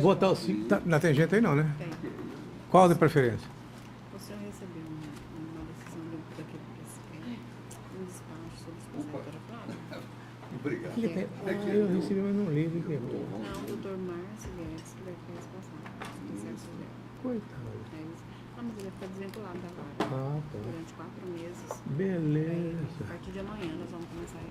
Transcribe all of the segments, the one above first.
Votar o 5. Não tem gente aí não, né? Tem. Qual de preferência? O senhor recebeu uma decisão daquele um despacho sobre os doutora Flávia? Obrigado. Eu recebi, mas não li. Não, o doutor Márcio Guedes, que deve ter responsável. Coitado. Mas ele vai ficar desvinculado da vara Ah, tá. durante 4 meses. Beleza. A partir de amanhã nós vamos começar a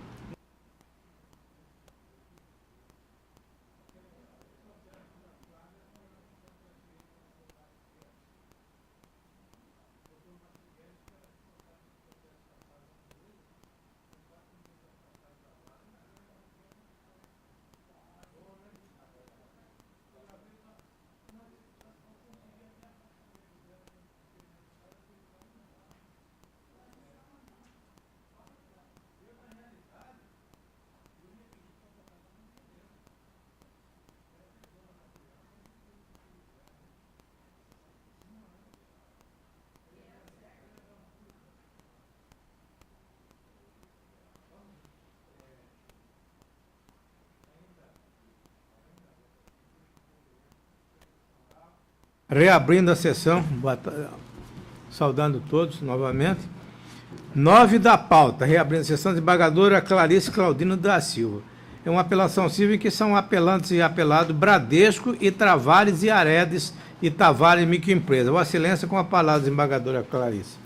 Reabrindo a sessão, saudando todos novamente. 9 da pauta, reabrindo a sessão, desembargadora Clarice Claudino da Silva. É uma apelação civil em que são apelantes e apelados Bradesco e Travares e Aredes e Tavares Microempresa. Vossa Excelência, com a palavra, desembargadora Clarice.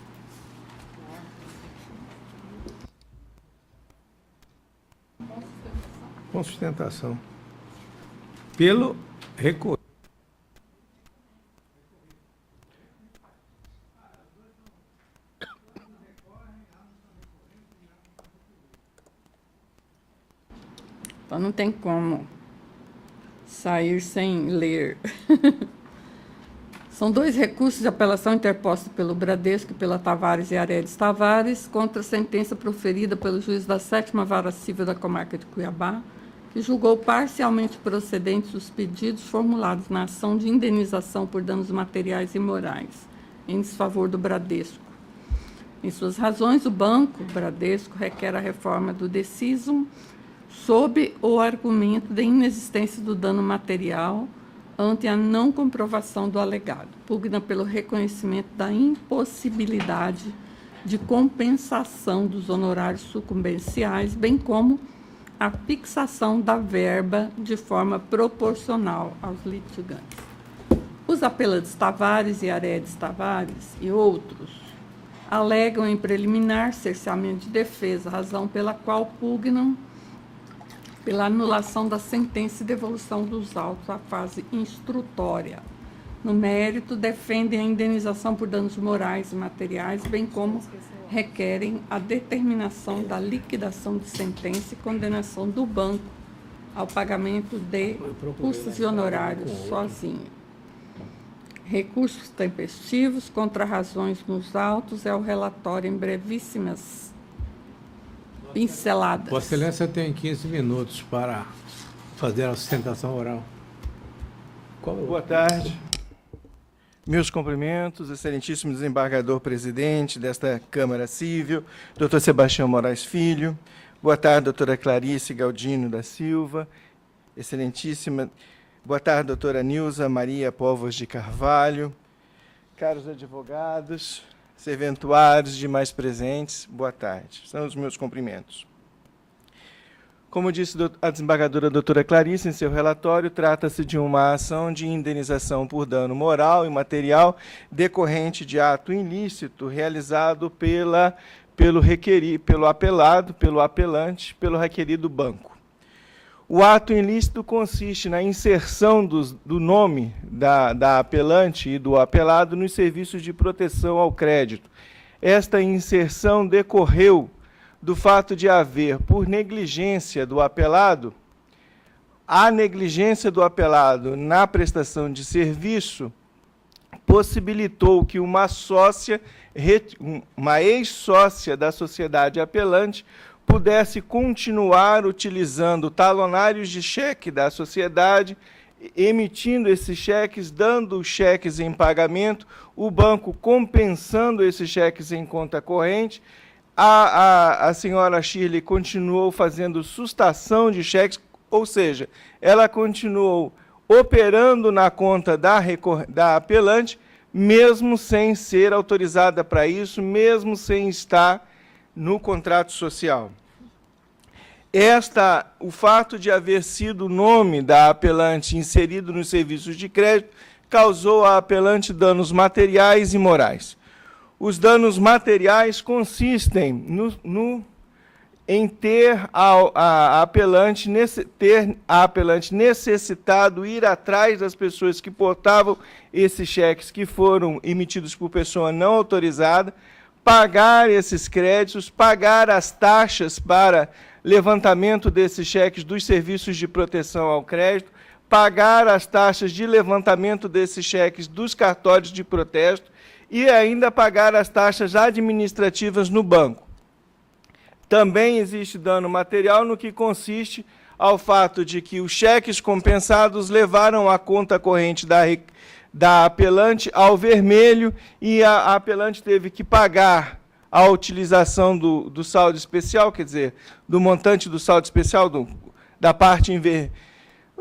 Com sustentação. Pelo recurso. Então não tem como sair sem ler. São 2 recursos de apelação interpostos pelo Bradesco e pela Tavares e Aredes Tavares contra a sentença proferida pelo juiz da 7ª Vara Civil da Comarca de Cuiabá, que julgou parcialmente procedentes os pedidos formulados na ação de indenização por danos materiais e morais em desfavor do Bradesco. Em suas razões, o banco Bradesco requer a reforma do decisum sob o argumento da inexistência do dano material ante a não comprovação do alegado, pugna pelo reconhecimento da impossibilidade de compensação dos honorários sucumbenciais, bem como a fixação da verba de forma proporcional aos litigantes. Os apelantes Tavares e Aredes Tavares e outros alegam em preliminar cerceamento de defesa, razão pela qual pugnam pela anulação da sentença e devolução dos autos à fase instrutória. No mérito, defendem a indenização por danos morais e materiais, bem como requerem a determinação da liquidação de sentença e condenação do banco ao pagamento de custos e honorários sozinho. Recursos tempestivos contra razões nos autos é o relatório em brevíssimas pinceladas. Vossa Excelência tem 15 minutos para fazer a sustentação oral. Boa tarde. Meus cumprimentos, excelentíssimo desembargador presidente desta Câmara Civil, doutor Sebastião Moraes Filho. Boa tarde, doutora Clarice Galdino da Silva. Excelentíssima. Boa tarde, doutora Nilza Maria Povos de Carvalho. Caros advogados, serventuários, demais presentes, boa tarde. São os meus cumprimentos. Como disse a desembargadora doutora Clarice em seu relatório, trata-se de uma ação de indenização por dano moral e material decorrente de ato ilícito realizado pelo apelante, pelo requerido banco. O ato ilícito consiste na inserção do nome da apelante e do apelado nos serviços de proteção ao crédito. Esta inserção decorreu do fato de haver, por negligência do apelado, a negligência do apelado na prestação de serviço possibilitou que uma ex-sócia da sociedade apelante pudesse continuar utilizando talonários de cheque da sociedade, emitindo esses cheques, dando cheques em pagamento, o banco compensando esses cheques em conta corrente. A senhora Shirley continuou fazendo sustação de cheques, ou seja, ela continuou operando na conta da apelante, mesmo sem ser autorizada para isso, mesmo sem estar no contrato social. O fato de haver sido o nome da apelante inserido nos serviços de crédito causou à apelante danos materiais e morais. Os danos materiais consistem em ter a apelante necessitado ir atrás das pessoas que portavam esses cheques que foram emitidos por pessoa não autorizada, pagar esses créditos, pagar as taxas para levantamento desses cheques dos serviços de proteção ao crédito, pagar as taxas de levantamento desses cheques dos cartórios de protesto e ainda pagar as taxas administrativas no banco. Também existe dano material no que consiste ao fato de que os cheques compensados levaram a conta corrente da apelante ao vermelho e a apelante teve que pagar a utilização do saldo especial, quer dizer, do montante do saldo especial, da parte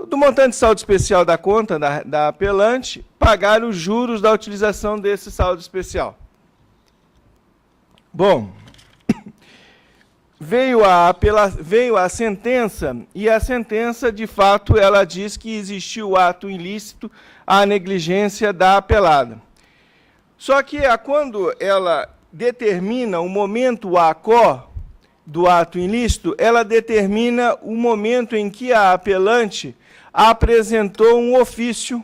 do montante de saldo especial da conta da apelante, pagar os juros da utilização desse saldo especial. Bom, veio a sentença, e a sentença, de fato, ela diz que existiu ato ilícito à negligência da apelada. Só que quando ela determina o momento ACO do ato ilícito, ela determina o momento em que a apelante apresentou um ofício,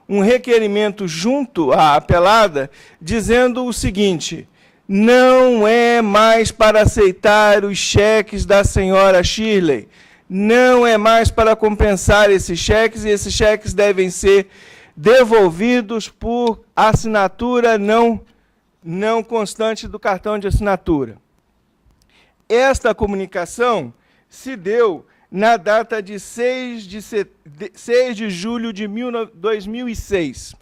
um requerimento junto à apelada, dizendo o seguinte: não é mais para aceitar os cheques da senhora Shirley, não é mais para compensar esses cheques, e esses cheques devem ser devolvidos por assinatura não constante do cartão de assinatura. Esta comunicação se deu na data de 6 de julho de 2006.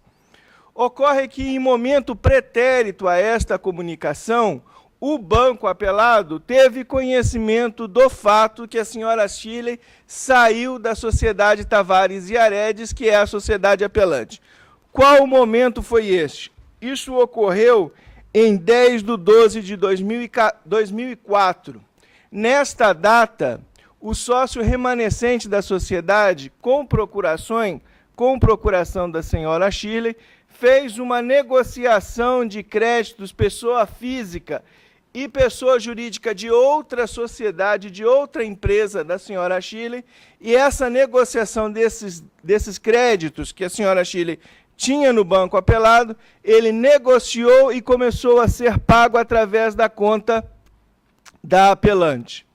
Ocorre que, em momento pretérito a esta comunicação, o banco apelado teve conhecimento do fato que a senhora Shirley saiu da Sociedade Tavares e Aredes, que é a sociedade apelante. Qual momento foi este? Isso ocorreu em 10/12 de 2004. Nesta data, o sócio remanescente da sociedade, com procuração da senhora Shirley, fez uma negociação de créditos pessoa física e pessoa jurídica de outra sociedade, de outra empresa da senhora Shirley, e essa negociação desses créditos que a senhora Shirley tinha no banco apelado, ele negociou e começou a ser pago através da conta da apelante.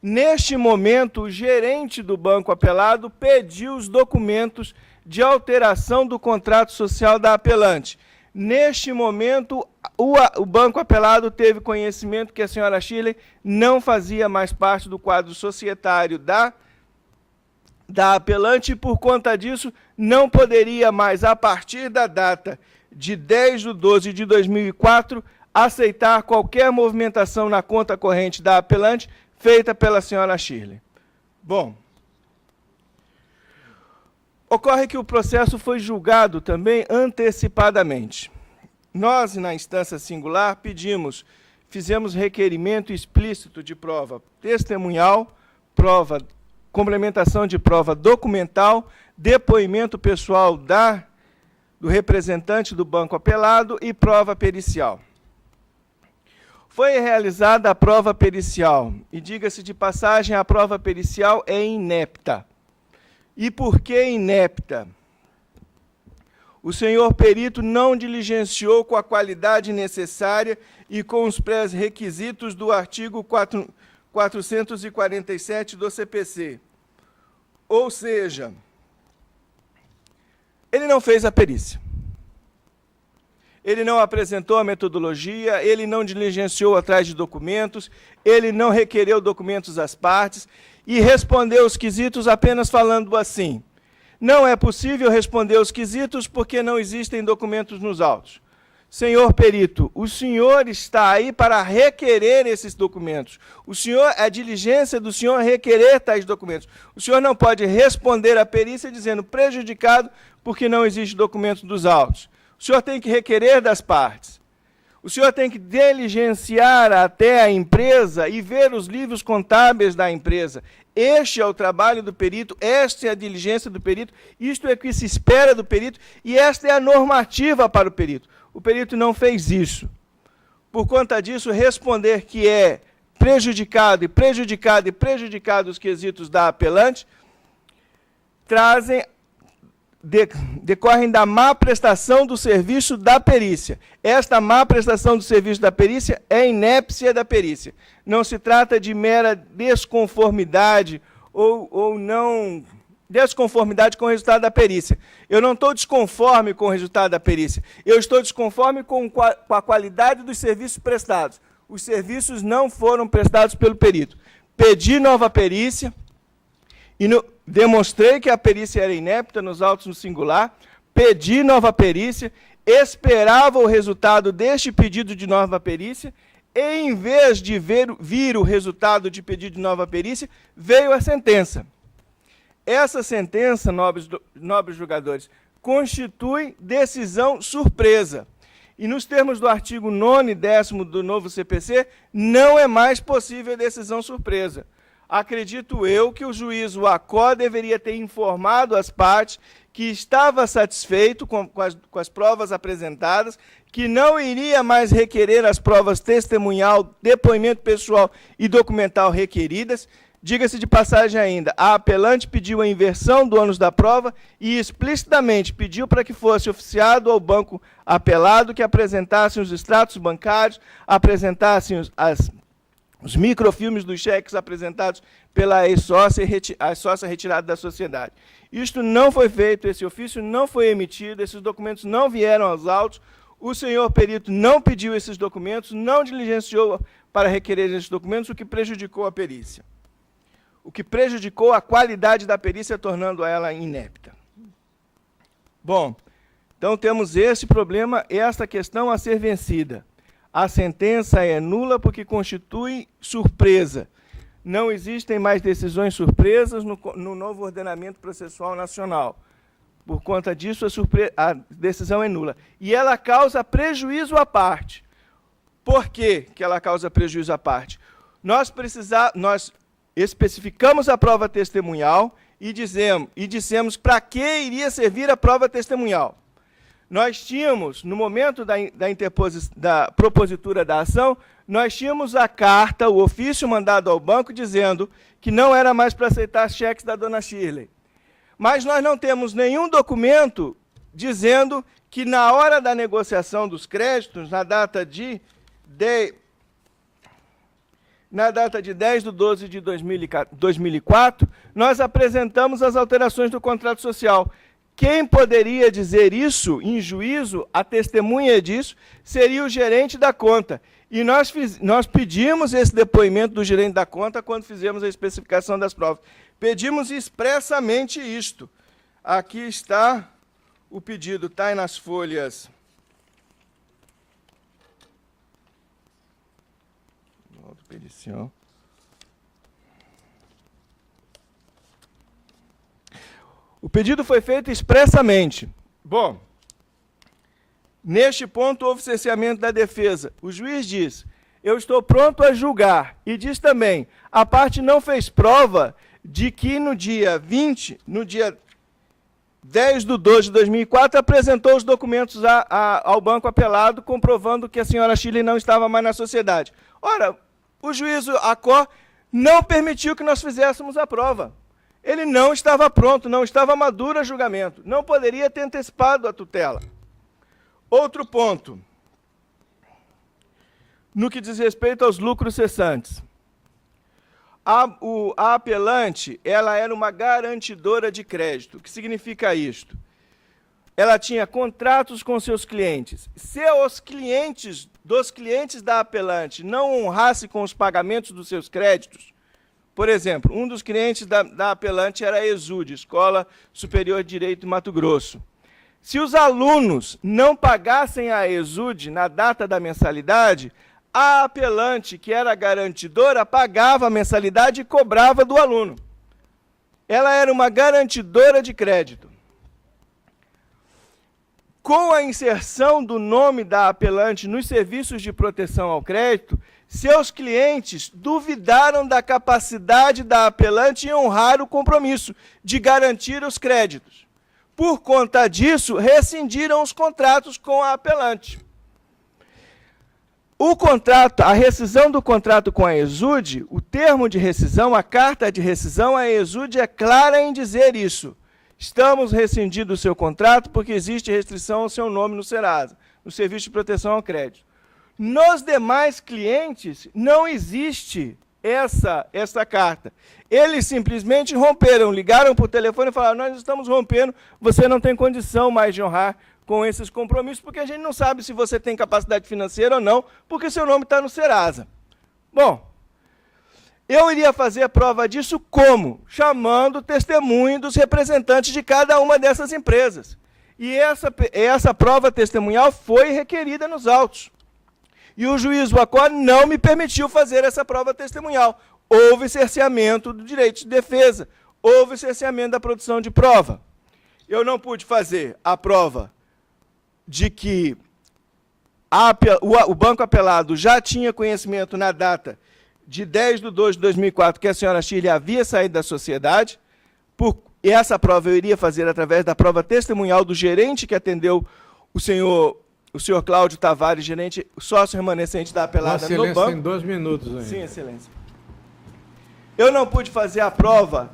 Neste momento, o gerente do banco apelado pediu os documentos de alteração do contrato social da apelante. Neste momento, o banco apelado teve conhecimento que a senhora Shirley não fazia mais parte do quadro societário da apelante e, por conta disso, não poderia mais, a partir da data de 10/12 de 2004, aceitar qualquer movimentação na conta corrente da apelante feita pela senhora Shirley. Bom, ocorre que o processo foi julgado também antecipadamente. Nós, na instância singular, fizemos requerimento explícito de prova testemunhal, complementação de prova documental, depoimento pessoal do representante do banco apelado e prova pericial. Foi realizada a prova pericial, e diga-se de passagem, a prova pericial é inepta. E por que inepta? O senhor perito não diligenciou com a qualidade necessária e com os pré-requisitos do artigo 447 do CPC. Ou seja, ele não fez a perícia. Ele não apresentou a metodologia, ele não diligenciou atrás de documentos, ele não requereu documentos às partes e respondeu os quesitos apenas falando assim: não é possível responder os quesitos porque não existem documentos nos autos. Senhor perito, o senhor está aí para requerer esses documentos. A diligência do senhor é requerer tais documentos. O senhor não pode responder à perícia dizendo prejudicado porque não existe documento dos autos. O senhor tem que requerer das partes. O senhor tem que diligenciar até a empresa e ver os livros contábeis da empresa. Este é o trabalho do perito, esta é a diligência do perito, isto é o que se espera do perito e esta é a normativa para o perito. O perito não fez isso. Por conta disso, responder que é prejudicado e prejudicado e prejudicado os quesitos da apelante decorrem da má prestação do serviço da perícia. Esta má prestação do serviço da perícia é inépcia da perícia. Não se trata de mera desconformidade ou não desconformidade com o resultado da perícia. Eu não estou desconforme com o resultado da perícia. Eu estou desconforme com a qualidade dos serviços prestados. Os serviços não foram prestados pelo perito. Pedi nova perícia e demonstrei que a perícia era inepta nos autos no singular, pedi nova perícia, esperava o resultado deste pedido de nova perícia, e em vez de vir o resultado de pedido de nova perícia, veio a sentença. Essa sentença, nobres julgadores, constitui decisão surpresa. E nos termos do artigo 9º e 10º do novo CPC, não é mais possível decisão surpresa. Acredito eu que o juiz Wacó deveria ter informado as partes que estava satisfeito com as provas apresentadas, que não iria mais requerer as provas testemunhal, depoimento pessoal e documental requeridas. Diga-se de passagem ainda, a apelante pediu a inversão do ônus da prova e explicitamente pediu para que fosse oficiado ao banco apelado que apresentassem os extratos bancários, apresentassem os microfilmes dos cheques apresentados pela ex-sócia a sócia retirada da sociedade. Isto não foi feito, esse ofício não foi emitido, esses documentos não vieram aos autos, o senhor perito não pediu esses documentos, não diligenciou para requerer esses documentos, o que prejudicou a perícia. O que prejudicou a qualidade da perícia, tornando ela inepta. Bom, então temos esse problema, esta questão a ser vencida. A sentença é nula porque constitui surpresa. Não existem mais decisões surpresas no novo ordenamento processual nacional. Por conta disso, a decisão é nula. E ela causa prejuízo à parte. Por que ela causa prejuízo à parte? Nós especificamos a prova testemunhal e dissemos para que iria servir a prova testemunhal. Nós tínhamos, no momento da propositura da ação, nós tínhamos a carta, o ofício mandado ao banco, dizendo que não era mais para aceitar cheques da dona Shirley. Mas nós não temos nenhum documento dizendo que na hora da negociação dos créditos, na data de 10/12 de 2004, nós apresentamos as alterações do contrato social. Quem poderia dizer isso em juízo, a testemunha disso, seria o gerente da conta. E nós pedimos esse depoimento do gerente da conta quando fizemos a especificação das provas. Pedimos expressamente isto. Aqui está o pedido, está aí nas folhas. Pericial. O pedido foi feito expressamente. Bom, neste ponto houve cerceamento da defesa. O juiz diz, eu estou pronto a julgar. E diz também, a parte não fez prova de que no dia 10/12 de 2004, apresentou os documentos ao banco apelado, comprovando que a senhora Shirley não estava mais na sociedade. Ora, o juiz Wacó não permitiu que nós fizéssemos a prova. Ele não estava pronto, não estava maduro a julgamento. Não poderia ter antecipado a tutela. Outro ponto. No que diz respeito aos lucros cessantes. A apelante, ela era uma garantidora de crédito. O que significa isto? Ela tinha contratos com seus clientes. Se os clientes da apelante não honrassem com os pagamentos dos seus créditos, por exemplo, um dos clientes da apelante era a Exude, Escola Superior de Direito de Mato Grosso. Se os alunos não pagassem a ESUD na data da mensalidade, a apelante, que era garantidora, pagava a mensalidade e cobrava do aluno. Ela era uma garantidora de crédito. Com a inserção do nome da apelante nos serviços de proteção ao crédito, seus clientes duvidaram da capacidade da apelante em honrar o compromisso de garantir os créditos. Por conta disso, rescindiram os contratos com a apelante. O contrato, a rescisão do contrato com a ESUD, o termo de rescisão, a carta de rescisão, a ESUD é clara em dizer isso. Estamos rescindindo o seu contrato porque existe restrição ao seu nome no Serasa, no Serviço de Proteção ao Crédito. Nos demais clientes, não existe essa carta. Eles simplesmente romperam, ligaram por telefone e falaram: nós estamos rompendo, você não tem condição mais de honrar com esses compromissos, porque a gente não sabe se você tem capacidade financeira ou não, porque seu nome está no Serasa. Bom, eu iria fazer a prova disso como? Chamando testemunho dos representantes de cada uma dessas empresas. E essa prova testemunhal foi requerida nos autos. E o juiz Wacor não me permitiu fazer essa prova testemunhal. Houve cerceamento do direito de defesa, houve cerceamento da produção de prova. Eu não pude fazer a prova de que o banco apelado já tinha conhecimento na data de 10/2/2004 que a senhora Shirley havia saído da sociedade. Essa prova eu iria fazer através da prova testemunhal do gerente que atendeu o senhor Cláudio Tavares, gerente sócio remanescente da apelada no banco. Tem 2 minutos ainda. Sim, excelência. Eu não pude fazer a prova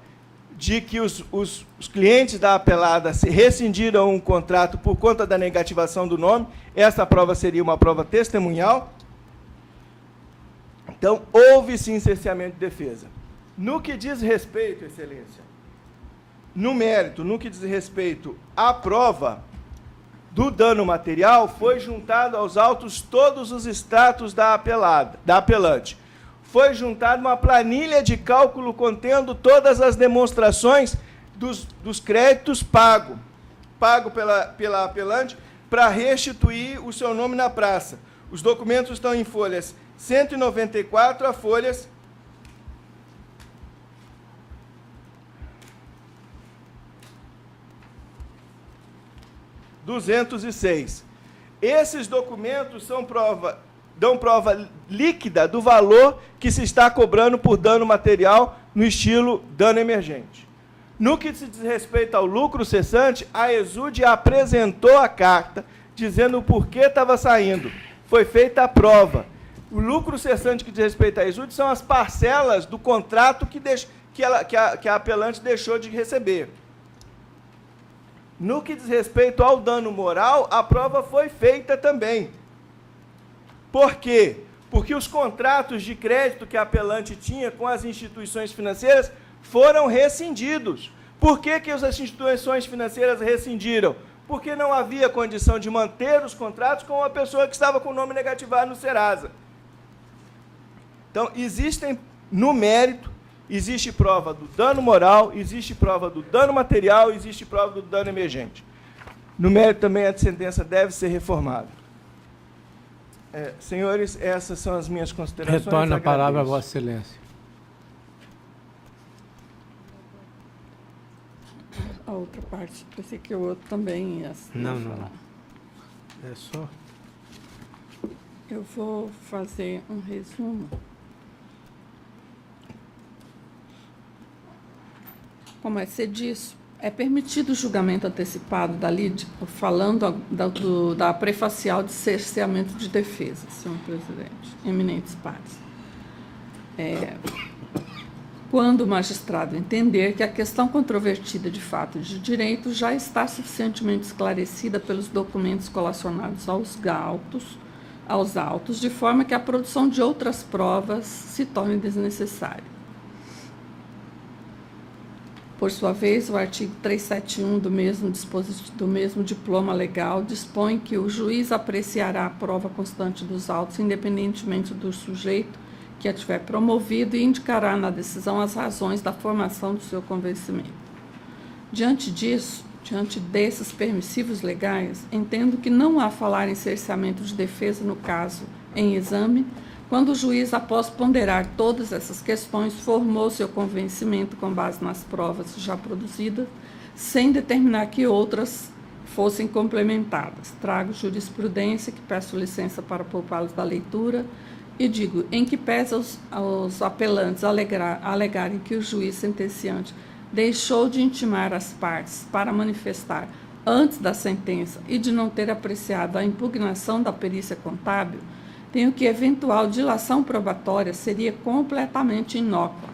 de que os clientes da apelada rescindiram um contrato por conta da negativação do nome. Essa prova seria uma prova testemunhal. Então, houve sim cerceamento de defesa. No que diz respeito, excelência, no mérito, no que diz respeito à prova do dano material, foi juntado aos autos todos os extratos da apelante. Foi juntada uma planilha de cálculo contendo todas as demonstrações dos créditos pago pela apelante para restituir o seu nome na praça. Os documentos estão em folhas 194 a folhas 206. Esses documentos dão prova líquida do valor que se está cobrando por dano material no estilo dano emergente. No que se diz respeito ao lucro cessante, a ESUD apresentou a carta dizendo o porquê estava saindo. Foi feita a prova. O lucro cessante que diz respeito à ESUD são as parcelas do contrato que a apelante deixou de receber. No que diz respeito ao dano moral, a prova foi feita também. Por quê? Porque os contratos de crédito que a apelante tinha com as instituições financeiras foram rescindidos. Por que as instituições financeiras rescindiram? Porque não havia condição de manter os contratos com uma pessoa que estava com o nome negativado no Serasa. Então, no mérito, existe prova do dano moral, existe prova do dano material, existe prova do dano emergente. No mérito também, a sentença deve ser reformada. Senhores, essas são as minhas considerações. Retorno a palavra a Vossa Excelência. A outra parte, pensei que o outro também ia Não. falar. É só. Eu vou fazer um resumo. Como é ser disso? É permitido o julgamento antecipado da lide, falando da prefacial de cerceamento de defesa, senhor presidente, eminentes pares. Quando o magistrado entender que a questão controvertida de fato e de direito já está suficientemente esclarecida pelos documentos colacionados aos autos, de forma que a produção de outras provas se torne desnecessária. Por sua vez, o artigo 371 do mesmo diploma legal dispõe que o juiz apreciará a prova constante dos autos, independentemente do sujeito que a tiver promovido, e indicará na decisão as razões da formação do seu convencimento. Diante disso, Diante desses permissivos legais, entendo que não há falar em cerceamento de defesa no caso em exame, quando o juiz, após ponderar todas essas questões, formou seu convencimento com base nas provas já produzidas, sem determinar que outras fossem complementadas. Trago jurisprudência, que peço licença para poupá-los da leitura, e digo, em que pese aos apelantes alegarem que o juiz sentenciante deixou de intimar as partes para manifestar antes da sentença e de não ter apreciado a impugnação da perícia contábil, tenho que eventual dilação probatória seria completamente inócua.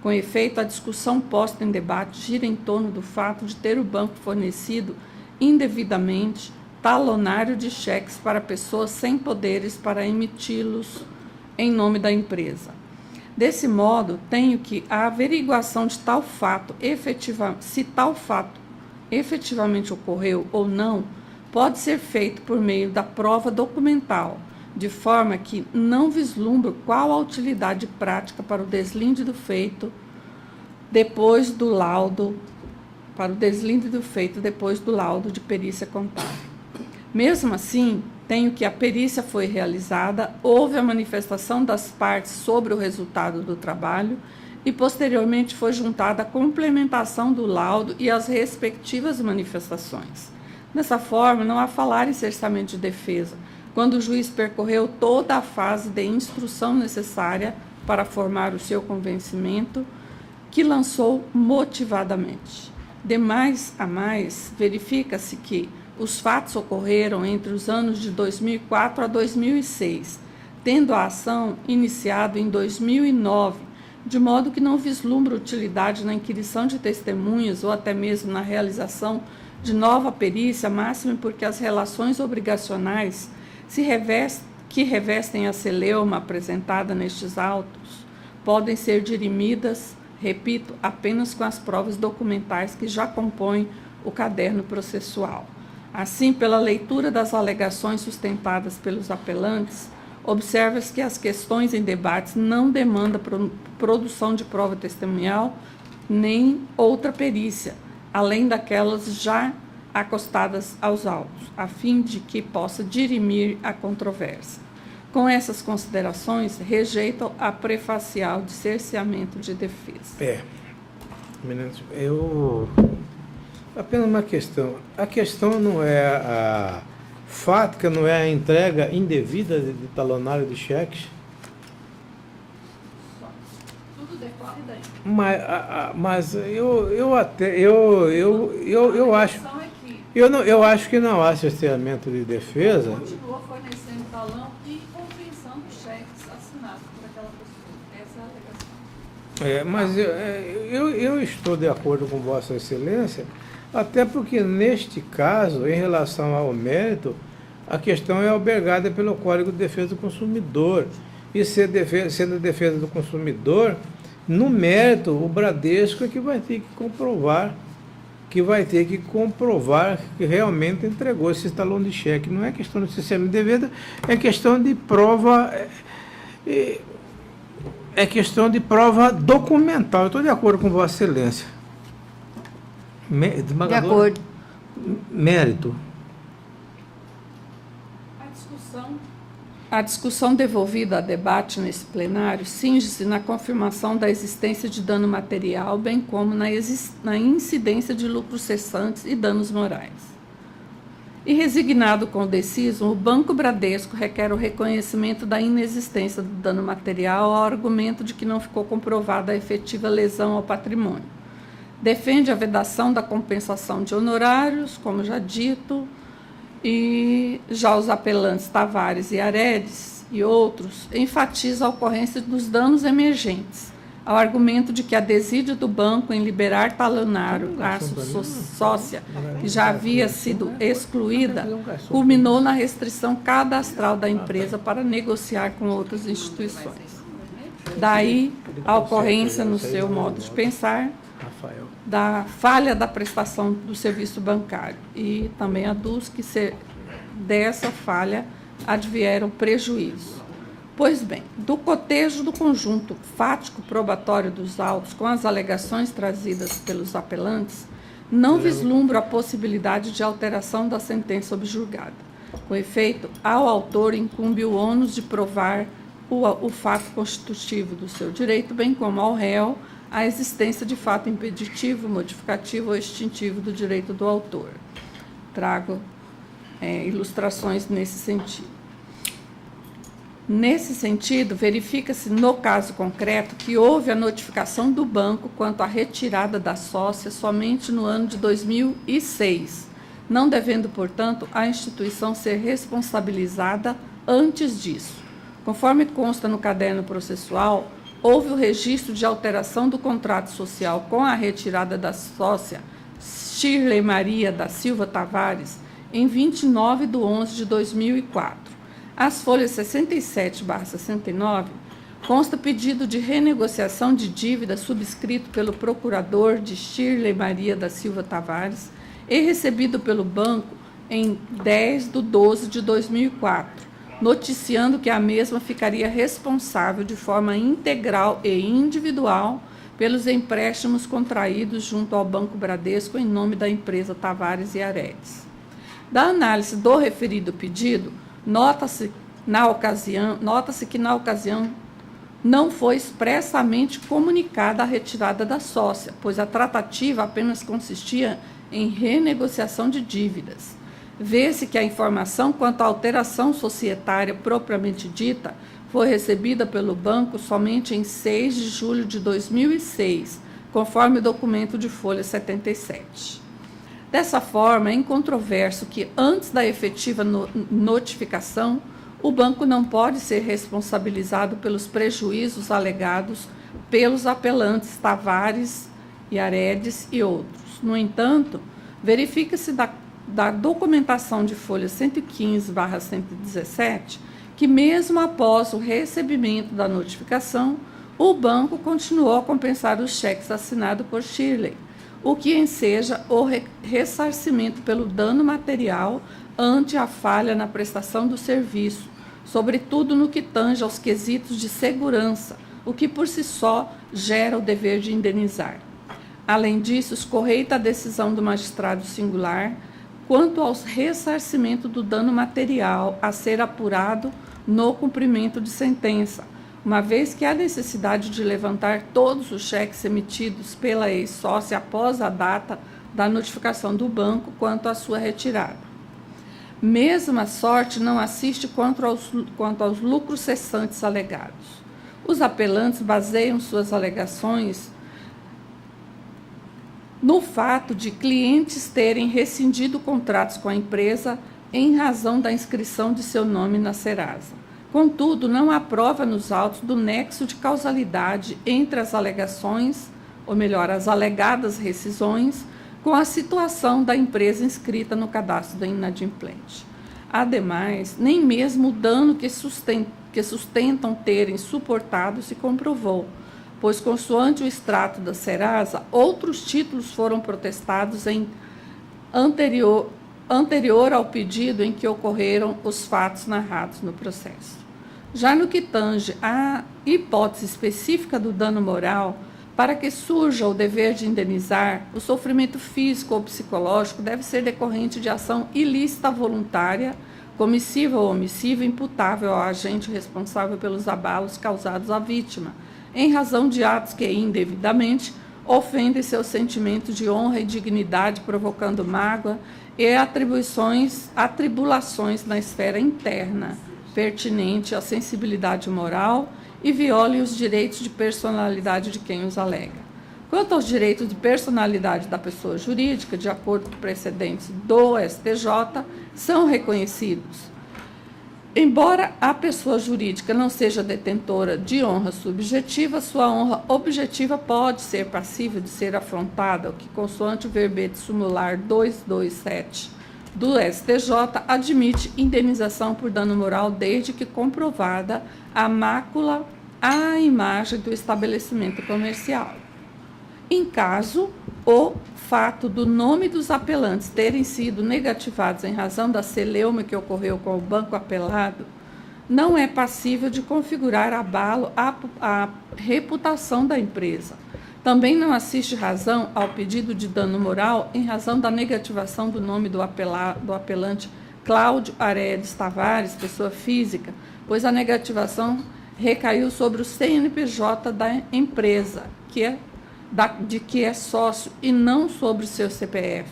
Com efeito, a discussão posta em debate gira em torno do fato de ter o banco fornecido indevidamente talonário de cheques para pessoas sem poderes para emiti-los em nome da empresa. Desse modo, tenho que a averiguação de tal fato, se tal fato efetivamente ocorreu ou não, pode ser feito por meio da prova documental, de forma que não vislumbro qual a utilidade prática para o deslinde do feito depois do laudo, de perícia contábil. Mesmo assim, tenho que a perícia foi realizada, houve a manifestação das partes sobre o resultado do trabalho e, posteriormente, foi juntada a complementação do laudo e as respectivas manifestações. Dessa forma, não há falar em cerceamento de defesa, quando o juiz percorreu toda a fase de instrução necessária para formar o seu convencimento, que lançou motivadamente. De mais a mais, verifica-se que os fatos ocorreram entre os anos de 2004 a 2006, tendo a ação iniciado em 2009, de modo que não vislumbra utilidade na inquirição de testemunhas ou até mesmo na realização de nova perícia, máxime porque as relações obrigacionais que revestem a celeuma apresentada nestes autos podem ser dirimidas, repito, apenas com as provas documentais que já compõem o caderno processual. Assim, pela leitura das alegações sustentadas pelos apelantes, observa-se que as questões em debates não demandam produção de prova testemunhal nem outra perícia, além daquelas já acostadas aos autos, a fim de que possa dirimir a controvérsia. Com essas considerações, rejeito a prefacial de cerceamento de defesa. Apenas uma questão. A questão não é a fática, não é a entrega indevida de talonário de cheques? Tudo decorre daí. Mas eu acho. Eu acho que não há cerceamento de defesa. Continua fornecendo talão e compensando cheques assinados por aquela pessoa. Essa é a alegação. Mas eu estou de acordo com Vossa Excelência, até porque, neste caso, em relação ao mérito, a questão é albergada pelo Código de Defesa do Consumidor. E sendo defesa do consumidor, no mérito, o Bradesco é que vai ter que comprovar que realmente entregou esse talão de cheque. Não é questão de cerceamento de devida, é questão de prova. É questão de prova documental. Eu estou de acordo com Vossa Excelência. De acordo. Mérito. A discussão devolvida a debate nesse plenário cinge-se na confirmação da existência de dano material, bem como na incidência de lucros cessantes e danos morais. E resignado com o deciso, o Banco Bradesco requer o reconhecimento da inexistência do dano material ao argumento de que não ficou comprovada a efetiva lesão ao patrimônio. Defende a vedação da compensação de honorários, como já dito, e já os apelantes Tavares e Aredes e outros enfatizam a ocorrência dos danos emergentes, ao argumento de que a desídia do banco em liberar talonário à sócia, que já havia sido excluída, culminou na restrição cadastral da empresa para negociar com outras instituições. Daí a ocorrência, no seu modo de pensar, da falha da prestação do serviço bancário, e também aduz que dessa falha advieram prejuízo. Pois bem, do cotejo do conjunto fático probatório dos autos com as alegações trazidas pelos apelantes, não vislumbro a possibilidade de alteração da sentença objurgada. Com efeito, ao autor incumbe o ônus de provar o fato constitutivo do seu direito, bem como ao réu a existência de fato impeditivo, modificativo ou extintivo do direito do autor. Trago ilustrações nesse sentido. Nesse sentido, verifica-se no caso concreto que houve a notificação do banco quanto à retirada da sócia somente no ano de 2006, não devendo, portanto, a instituição ser responsabilizada antes disso. Conforme consta no caderno processual, houve o registro de alteração do contrato social com a retirada da sócia Shirley Maria da Silva Tavares em 29/11/2004. As folhas 67/69 consta pedido de renegociação de dívida subscrito pelo procurador de Shirley Maria da Silva Tavares e recebido pelo banco em 10/12/2004, noticiando que a mesma ficaria responsável de forma integral e individual pelos empréstimos contraídos junto ao Banco Bradesco em nome da empresa Tavares e Aredes. Da análise do referido pedido, nota-se que na ocasião não foi expressamente comunicada a retirada da sócia, pois a tratativa apenas consistia em renegociação de dívidas. Vê-se que a informação quanto à alteração societária propriamente dita foi recebida pelo banco somente em 6 de julho de 2006, conforme o documento de folha 77. Dessa forma, é incontroverso que, antes da efetiva notificação, o banco não pode ser responsabilizado pelos prejuízos alegados pelos apelantes Tavares e Aredes e outros. No entanto, verifica-se da documentação de folha 115/117 que, mesmo após o recebimento da notificação, o banco continuou a compensar os cheques assinados por Shirley, o que enseja o ressarcimento pelo dano material ante a falha na prestação do serviço, sobretudo no que tange aos quesitos de segurança, o que por si só gera o dever de indenizar. Além disso, escorreita a decisão do magistrado singular quanto ao ressarcimento do dano material a ser apurado no cumprimento de sentença, uma vez que há necessidade de levantar todos os cheques emitidos pela ex-sócia após a data da notificação do banco quanto à sua retirada. Mesma sorte não assiste quanto aos lucros cessantes alegados. Os apelantes baseiam suas alegações no fato de clientes terem rescindido contratos com a empresa em razão da inscrição de seu nome na Serasa. Contudo, não há prova nos autos do nexo de causalidade entre as alegações, ou melhor, as alegadas rescisões, com a situação da empresa inscrita no cadastro da inadimplente. Ademais, nem mesmo o dano que sustentam terem suportado se comprovou, pois, consoante o extrato da Serasa, outros títulos foram protestados em anterior ao pedido em que ocorreram os fatos narrados no processo. Já no que tange à hipótese específica do dano moral, para que surja o dever de indenizar, o sofrimento físico ou psicológico deve ser decorrente de ação ilícita voluntária, comissiva ou omissiva, imputável ao agente responsável pelos abalos causados à vítima, em razão de atos que, indevidamente, ofendem seus sentimentos de honra e dignidade, provocando mágoa e atribulações na esfera interna, pertinente à sensibilidade moral e violem os direitos de personalidade de quem os alega. Quanto aos direitos de personalidade da pessoa jurídica, de acordo com precedentes do STJ, são reconhecidos. Embora a pessoa jurídica não seja detentora de honra subjetiva, sua honra objetiva pode ser passível de ser afrontada, o que, consoante o verbete sumular 227 do STJ, admite indenização por dano moral desde que comprovada a mácula à imagem do estabelecimento comercial. Em caso, o fato do nome dos apelantes terem sido negativados em razão da celeuma que ocorreu com o banco apelado, não é passível de configurar abalo à reputação da empresa, Também não assiste razão ao pedido de dano moral em razão da negativação do nome do apelante Cláudio Aredes Tavares, pessoa física, pois a negativação recaiu sobre o CNPJ da empresa, de que é sócio, e não sobre o seu CPF,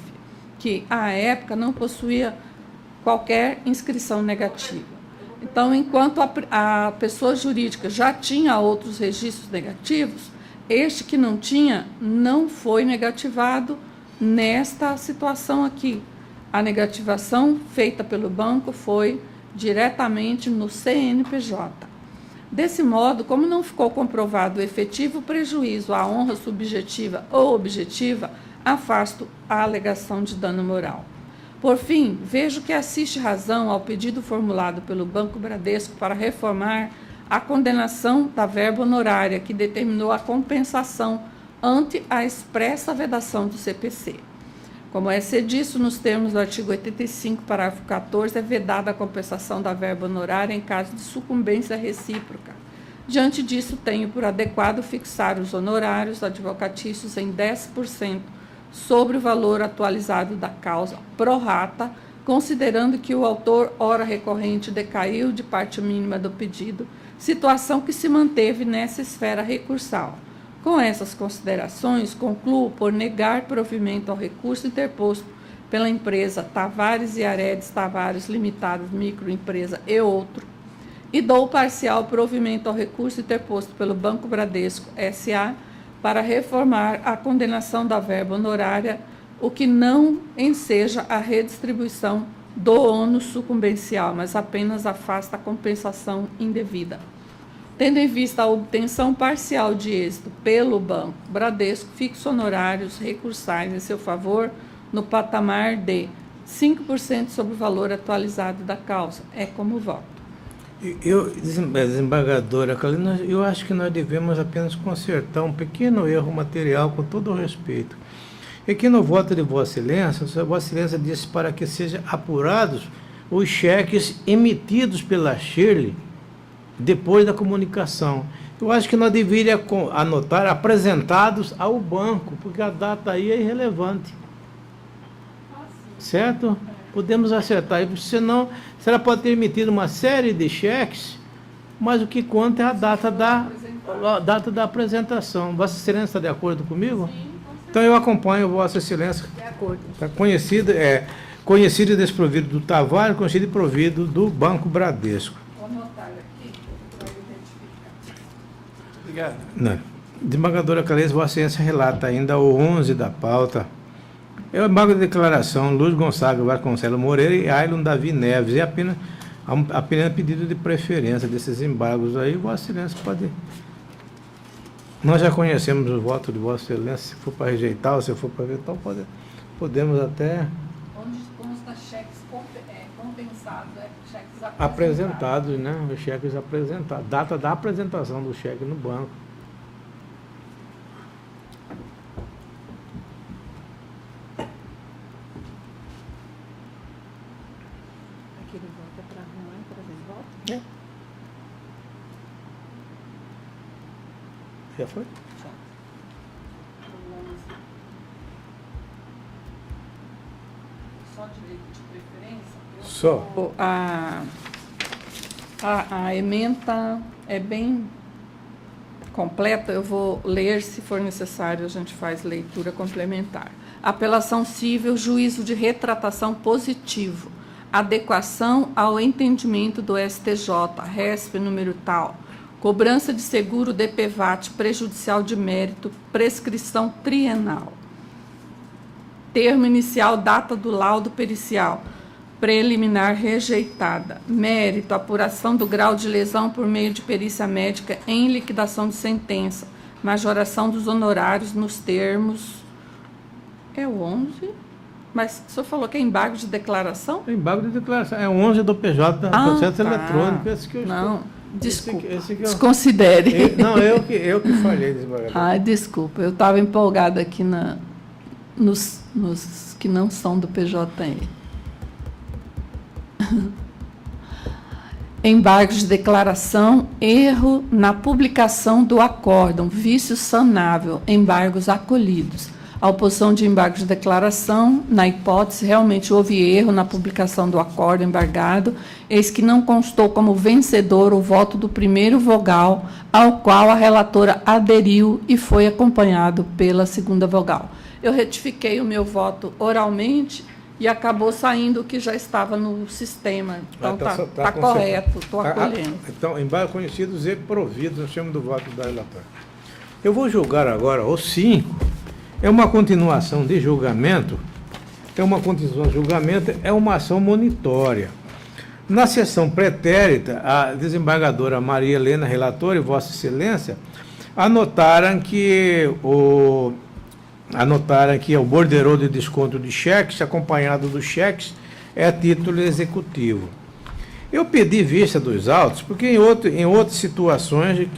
que, à época, não possuía qualquer inscrição negativa. Então, enquanto a pessoa jurídica já tinha outros registros negativos, este que não tinha não foi negativado nesta situação aqui. A negativação feita pelo banco foi diretamente no CNPJ. Desse modo, como não ficou comprovado o efetivo prejuízo à honra subjetiva ou objetiva, afasto a alegação de dano moral. Por fim, vejo que assiste razão ao pedido formulado pelo Banco Bradesco para reformar a condenação da verba honorária que determinou a compensação ante a expressa vedação do CPC. Como é disso nos termos do artigo 85, parágrafo 14, é vedada a compensação da verba honorária em caso de sucumbência recíproca. Diante disso, tenho por adequado fixar os honorários advocatícios em 10% sobre o valor atualizado da causa pro rata, considerando que o autor, ora recorrente, decaiu de parte mínima do pedido, situação que se manteve nessa esfera recursal. Com essas considerações, concluo por negar provimento ao recurso interposto pela empresa Tavares e Aredes Tavares Limitada, microempresa e outro, e dou parcial provimento ao recurso interposto pelo Banco Bradesco S.A. para reformar a condenação da verba honorária, o que não enseja a redistribuição do ônus sucumbencial, mas apenas afasta a compensação indevida. Tendo em vista a obtenção parcial de êxito pelo Banco Bradesco, fixo honorários recursais em seu favor no patamar de 5% sobre o valor atualizado da causa. É como voto. Desembargadora Carolina, eu acho que nós devemos apenas consertar um pequeno erro material, com todo o respeito. Aqui no voto de Vossa Excelência disse para que sejam apurados os cheques emitidos pela Shirley depois da comunicação. Eu acho que nós deveríamos anotar apresentados ao banco, porque a data aí é irrelevante. Certo? Podemos acertar aí, senão ela pode ter emitido uma série de cheques, mas o que conta é a data da apresentação. Vossa Excelência está de acordo comigo? Sim. Então eu acompanho Vossa Excelência. De acordo. Está conhecido e desprovido do Tavares, conhecido e provido do Banco Bradesco. Vou anotar aqui para identificar. Obrigado. Não. Desembargadora Calês, Vossa Excelência relata ainda o 11 da pauta. É o embargo de declaração Luz Gonçalves Vasconcelos Moreira e Ailon Davi Neves. E apenas pedido de preferência desses embargos aí, Vossa Excelência pode... Nós já conhecemos o voto de Vossa Excelência, se for para rejeitar ou se for para vetar, podemos até... Onde consta cheques compensados, cheques apresentados, né? Os cheques apresentados, data da apresentação do cheque no banco. Aquele voto é para arrumar e trazer de volta? É. Já foi? Só direito de preferência? Só. A ementa é bem completa, eu vou ler, se for necessário, a gente faz leitura complementar. Apelação civil, juízo de retratação positivo, adequação ao entendimento do STJ, RESP número tal, cobrança de seguro DPVAT prejudicial de mérito, prescrição trienal. Termo inicial, data do laudo pericial, preliminar rejeitada. Mérito, apuração do grau de lesão por meio de perícia médica em liquidação de sentença. Majoração dos honorários nos termos... É o 11? Mas o senhor falou que é embargo de declaração? Embargo de declaração. É 11 do PJ, processo eletrônico. Esse que eu Não, estou... desculpa. Esse que eu... Desconsidere. Não, eu que falhei, desembargador. Ai, desculpa. Eu estava empolgada aqui nos que não são do PJE. Embargos de declaração, erro na publicação do acórdão, vício sanável, embargos acolhidos. A oposição de embargos de declaração, na hipótese, realmente houve erro na publicação do acórdão embargado, eis que não constou como vencedor o voto do primeiro vogal, ao qual a relatora aderiu e foi acompanhado pela segunda vogal. Eu retifiquei o meu voto oralmente e acabou saindo o que já estava no sistema. Então, está correto, estou acolhendo. Então, embargo conhecido, e provido, nós chamamos do voto da relatora. Eu vou julgar agora o 5. É uma continuação de julgamento. É uma ação monitória. Na sessão pretérita, a desembargadora Maria Helena, relatora, e Vossa Excelência, anotaram que o borderô de desconto de cheques, acompanhado dos cheques, é a título executivo. Eu pedi vista dos autos, porque em outras situações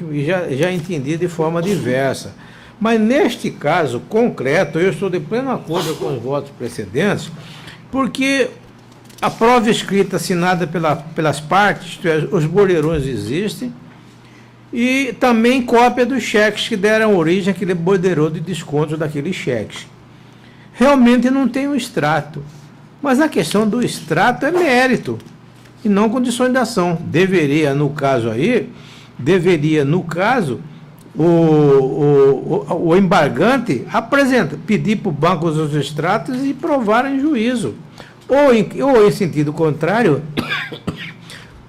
já entendi de forma diversa. Mas neste caso concreto, eu estou de pleno acordo com os votos precedentes, porque a prova escrita assinada pelas partes, isto é, os borderões existem, e também cópia dos cheques que deram origem àquele borderô de desconto daqueles cheques. Realmente não tem um extrato, mas a questão do extrato é mérito e não condições de ação. Deveria, no caso, o embargante pedir para o banco os extratos e provar em juízo. Ou em sentido contrário,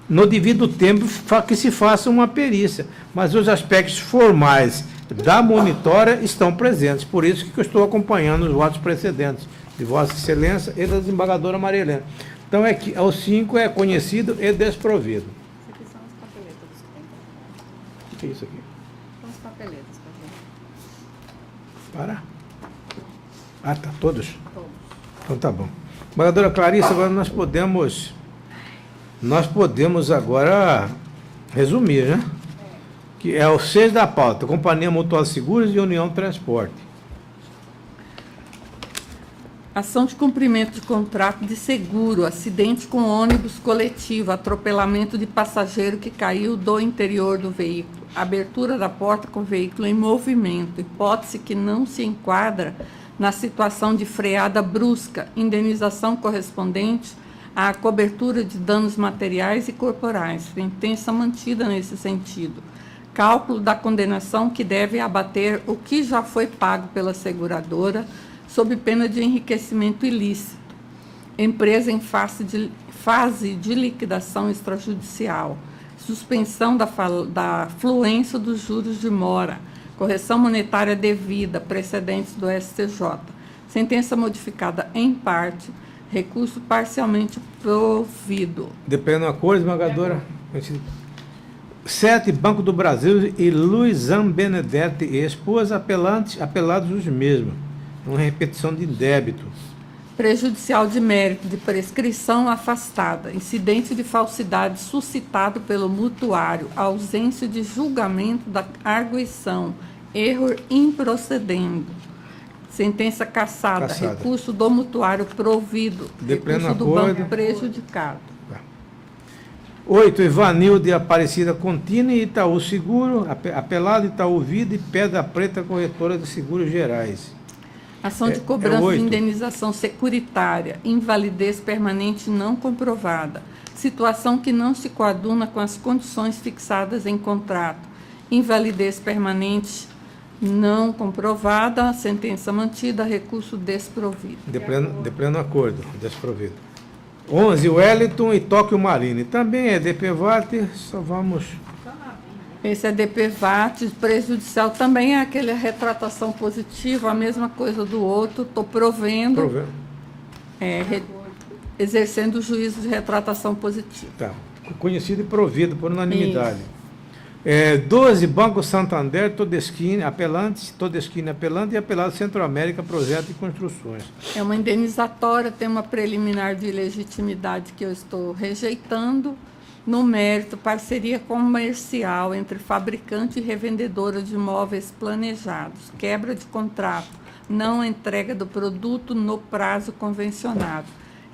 no devido tempo que se faça uma perícia. Mas os aspectos formais da monitória estão presentes. Por isso que eu estou acompanhando os votos precedentes de Vossa Excelência e da desembargadora Maria Helena. Então, o 5 é conhecido e desprovido. Isso aqui são as papeletas dos que tem. O que é isso aqui? São as papeletas. Para? Ah, tá. Todos? Todos. Então tá bom. Desembargadora Clarice, agora nós podemos agora resumir, né? Que é o 6 da pauta, Companhia Mutual de Seguros e União Transporte. Ação de cumprimento de contrato de seguro, acidente com ônibus coletivo, atropelamento de passageiro que caiu do interior do veículo, abertura da porta com o veículo em movimento, hipótese que não se enquadra na situação de freada brusca, indenização correspondente à cobertura de danos materiais e corporais, sentença mantida nesse sentido. Cálculo da condenação que deve abater o que já foi pago pela seguradora, sob pena de enriquecimento ilícito. Empresa em fase de liquidação extrajudicial. Suspensão da fluência dos juros de mora. Correção monetária devida, precedentes do STJ. Sentença modificada em parte. Recurso parcialmente provido. De pleno acordo, desembargadora. 7, Banco do Brasil e Luizan Benedetti e esposa apelados os mesmos. Uma repetição de débito. Prejudicial de mérito de prescrição afastada. Incidente de falsidade suscitado pelo mutuário. Ausência de julgamento da arguição. Erro improcedendo. Sentença cassada. Recurso do mutuário provido. De pleno recurso do acordo. banco prejudicado. 8, Ivanil de Aparecida Contínua e Itaú Seguro, apelado Itaú Vida e Pedra Preta Corretora de Seguros Gerais. Ação de cobrança de indenização securitária, invalidez permanente não comprovada, situação que não se coaduna com as condições fixadas em contrato, invalidez permanente não comprovada, sentença mantida, recurso desprovido. De pleno acordo, desprovido. 11, Wellington e Tóquio Marine. Também é DPVAT, só vamos... Esse é DPVAT, prejudicial, também é aquela retratação positiva, a mesma coisa do outro, estou provendo. Exercendo o juízo de retratação positiva. Tá. Conhecido e provido por unanimidade. 12, Banco Santander, Todeschini, apelante e apelado Centro-América, Projeto e Construções. É uma indenizatória, tem uma preliminar de legitimidade que eu estou rejeitando. No mérito, parceria comercial entre fabricante e revendedora de imóveis planejados, quebra de contrato, não entrega do produto no prazo convencionado,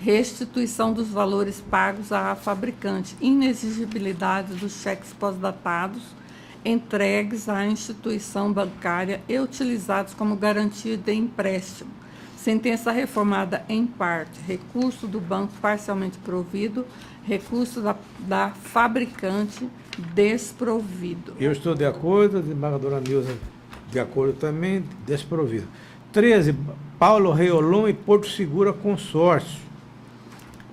restituição dos valores pagos à fabricante, inexigibilidade dos cheques pós-datados entregues à instituição bancária e utilizados como garantia de empréstimo. Sentença reformada em parte, recurso do banco parcialmente provido, recurso da fabricante desprovido. Eu estou de acordo, a desembargadora Nilza de acordo também, desprovido. 13, Paulo Reolon e Porto Segura Consórcio.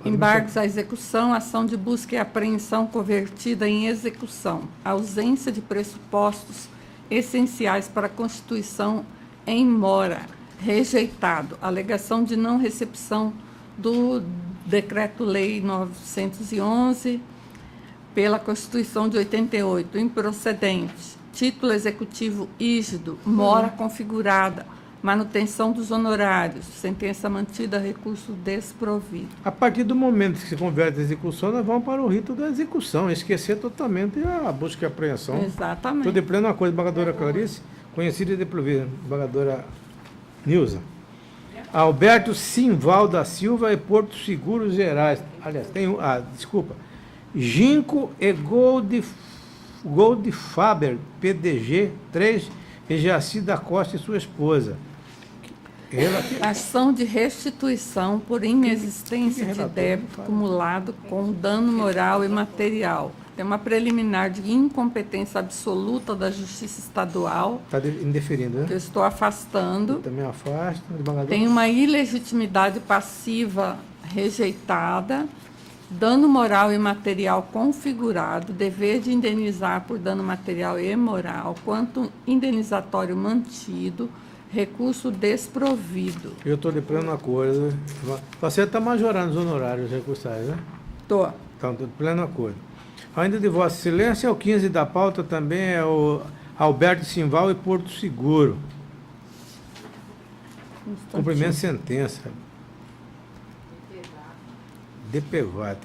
Embargos à execução, ação de busca e apreensão convertida em execução, ausência de pressupostos essenciais para a constituição em mora, rejeitado, alegação de não recepção do Decreto-Lei 911 pela Constituição de 88, improcedente, título executivo rígido, mora configurada, manutenção dos honorários, sentença mantida, recurso desprovido. A partir do momento que se converte a execução, nós vamos para o rito da execução, esquecer totalmente a busca e apreensão. Exatamente. Estou de pleno acordo, desembargadora Clarice, conhecida e desprovida, desembargadora Nilza. Alberto Simval da Silva e Porto Seguro Gerais. Aliás, tem desculpa. Ginkgo e Goldfaber, PDG 3, e Jaci da Costa e sua esposa. Ação de restituição por inexistência de débito acumulado com dano moral e material. Tem uma preliminar de incompetência absoluta da Justiça Estadual. Está indeferindo, né? Que eu estou afastando. Eu também afasto. Tem uma ilegitimidade passiva rejeitada. Dano moral e material configurado, dever de indenizar por dano material e moral, quanto indenizatório mantido, recurso desprovido. Eu estou de pleno acordo. Você está majorando os honorários recursais, né? Estou. Então, estou de pleno acordo. Ainda de Vossa Excelência, o 15 da pauta também é o Alberto Simval e Porto Seguro. Cumprimento de sentença. DPVAT.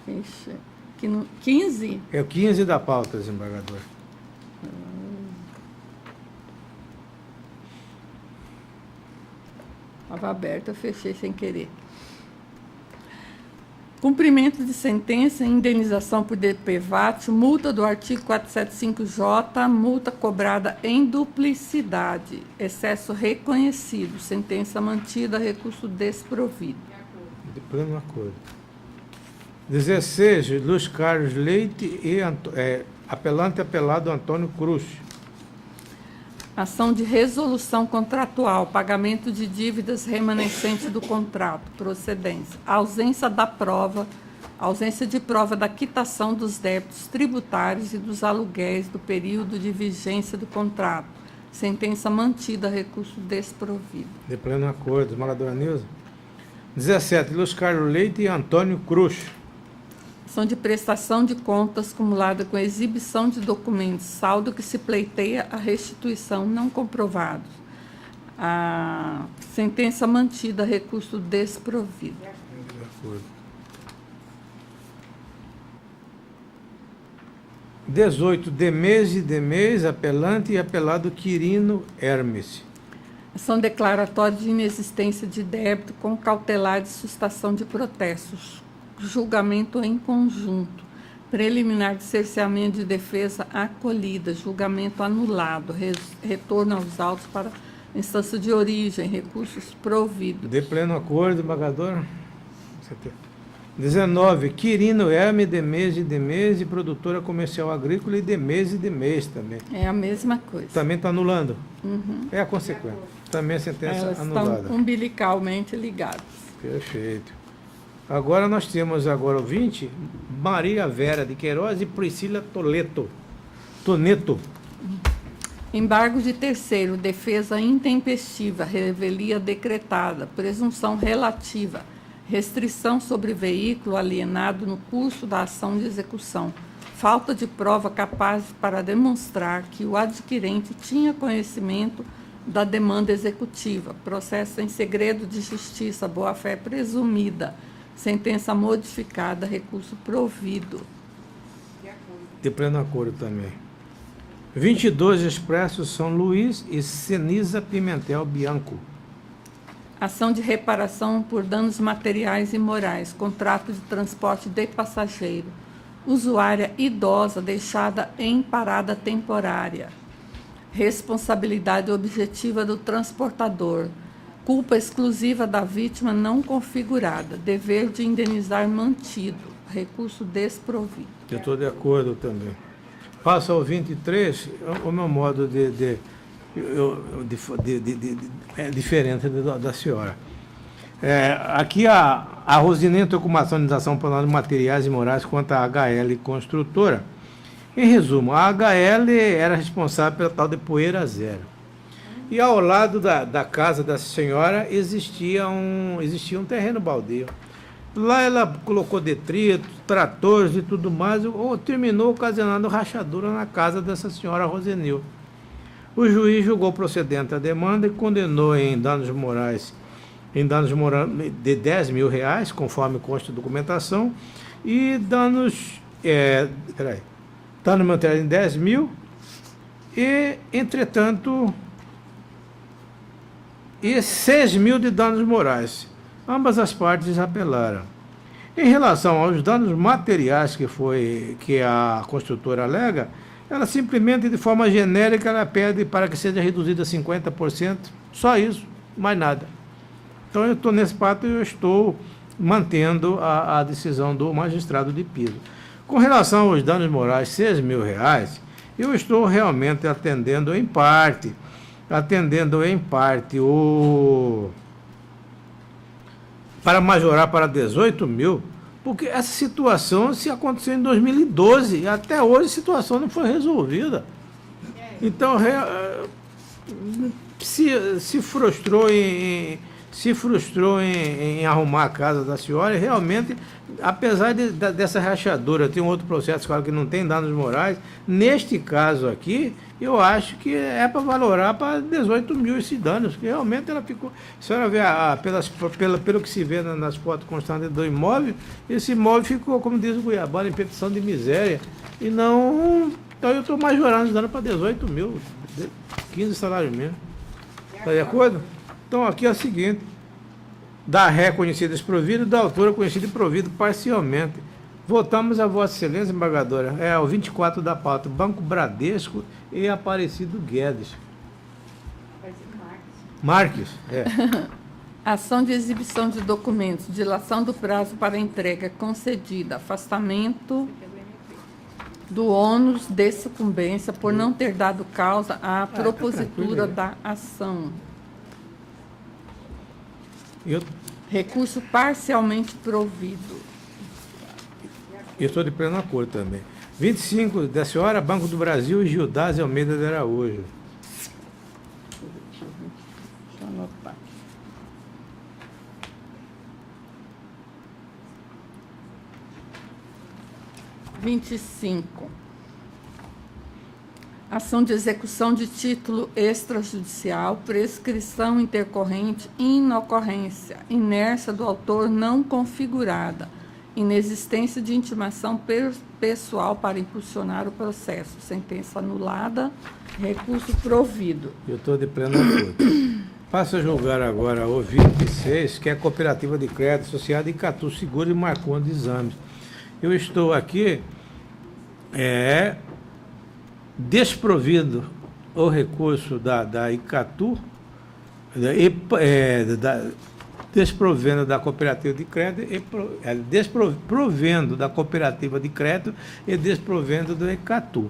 Ixi, aqui no 15? É o 15 da pauta, desembargador. Estava aberto, eu fechei sem querer. Cumprimento de sentença, indenização por DPVAT, multa do artigo 475J, multa cobrada em duplicidade, excesso reconhecido, sentença mantida, recurso desprovido. De pleno acordo. 16, Luiz Carlos Leite e apelante apelado Antônio Cruz. Ação de resolução contratual, pagamento de dívidas remanescentes do contrato, procedência, ausência de prova da quitação dos débitos tributários e dos aluguéis do período de vigência do contrato, sentença mantida, recurso desprovido. De pleno acordo, desembargadora Nilza. 17, Luiz Carlos Leite e Antônio Cruz. Ação de prestação de contas acumulada com exibição de documentos, saldo que se pleiteia a restituição não comprovados. A sentença mantida, recurso desprovido. De acordo. 18, Demese, apelante e apelado Quirino Hermes. Ação declaratória de inexistência de débito com cautelar de sustação de protestos. Julgamento em conjunto, preliminar de cerceamento de defesa acolhida, julgamento anulado, retorno aos autos para instância de origem, recursos providos. De pleno acordo, desembargador. 19, Quirino Hermes, Demese, produtora comercial agrícola e Demese também. É a mesma coisa. Também está anulando? Uhum. É a consequência. Também a sentença Elas anulada. estão umbilicalmente ligadas. Perfeito. Agora nós temos agora o 20, Maria Vera de Queiroz e Priscila Toneto. Embargo de terceiro, defesa intempestiva, revelia decretada, presunção relativa, restrição sobre veículo alienado no curso da ação de execução, falta de prova capaz para demonstrar que o adquirente tinha conhecimento da demanda executiva, processo em segredo de justiça, boa-fé presumida, sentença modificada, recurso provido. De pleno acordo também. 22, Expresso São Luís e Senisa Pimentel Bianco. Ação de reparação por danos materiais e morais, contrato de transporte de passageiro, usuária idosa deixada em parada temporária, responsabilidade objetiva do transportador, culpa exclusiva da vítima não configurada, dever de indenizar mantido, recurso desprovido. Eu estou de acordo também. Passa ao 23, o meu modo é diferente da senhora. Aqui a Rosinha entrou com uma ação de indenização por danos materiais e morais contra a HL Construtora. Em resumo, a HL era responsável pela tal de poeira zero. E ao lado da casa da senhora existia um terreno baldio. Lá ela colocou detritos, tratores e tudo mais, terminou ocasionando rachadura na casa dessa senhora Rosenil. O juiz julgou procedente a demanda e condenou em danos morais de R$10.000, conforme consta a documentação, e danos materiais em 10 mil, e, entretanto, 6 mil de danos morais. Ambas as partes apelaram. Em relação aos danos materiais que a construtora alega, ela simplesmente, de forma genérica, ela pede para que seja reduzida a 50%, só isso, mais nada. Então, eu estou nesse fato e eu estou mantendo a decisão do magistrado de piso. Com relação aos danos morais, R$6.000, eu estou realmente atendendo em parte para majorar para 18 mil, porque essa situação se aconteceu em 2012 e até hoje a situação não foi resolvida. Então, se frustrou em arrumar a casa da senhora, e realmente, apesar dessa rachadura, tem um outro processo, claro, que não tem danos morais. Neste caso aqui, eu acho que é para valorar para 18 mil esses danos, que realmente ela ficou... A senhora vê, pelo que se vê nas fotos constantes do imóvel, esse imóvel ficou, como diz o Cuiabá, em petição de miséria, e não... Então eu estou majorando os danos para 18 mil, 15 salários mínimos. Está de acordo? Então, aqui é o seguinte: da ré conhecida desprovida e da autora conhecida e provido parcialmente. Voltamos a Vossa Excelência, embargadora. É o 24 da pauta: Banco Bradesco e Aparecido Guedes. Marques. Ação de exibição de documentos, dilação do prazo para entrega concedida, afastamento do ônus de sucumbência por não ter dado causa à propositura da ação. Recurso parcialmente provido. Eu estou de pleno acordo também. 25 da senhora, Banco do Brasil e Gildásio Almeida de Araújo. Deixa eu anotar. aqui. 25. Ação de execução de título extrajudicial, prescrição intercorrente, inocorrência, inércia do autor não configurada, inexistência de intimação pessoal para impulsionar o processo, sentença anulada, recurso provido. Eu estou de pleno acordo. Passo a julgar agora o 26, que é a Cooperativa de Crédito Associada Icatu Seguro e Marcondes de Exames. Eu estou aqui... desprovido o recurso da Icatu, desprovendo da cooperativa de crédito, desprovendo da cooperativa de crédito e desprovendo do Icatu.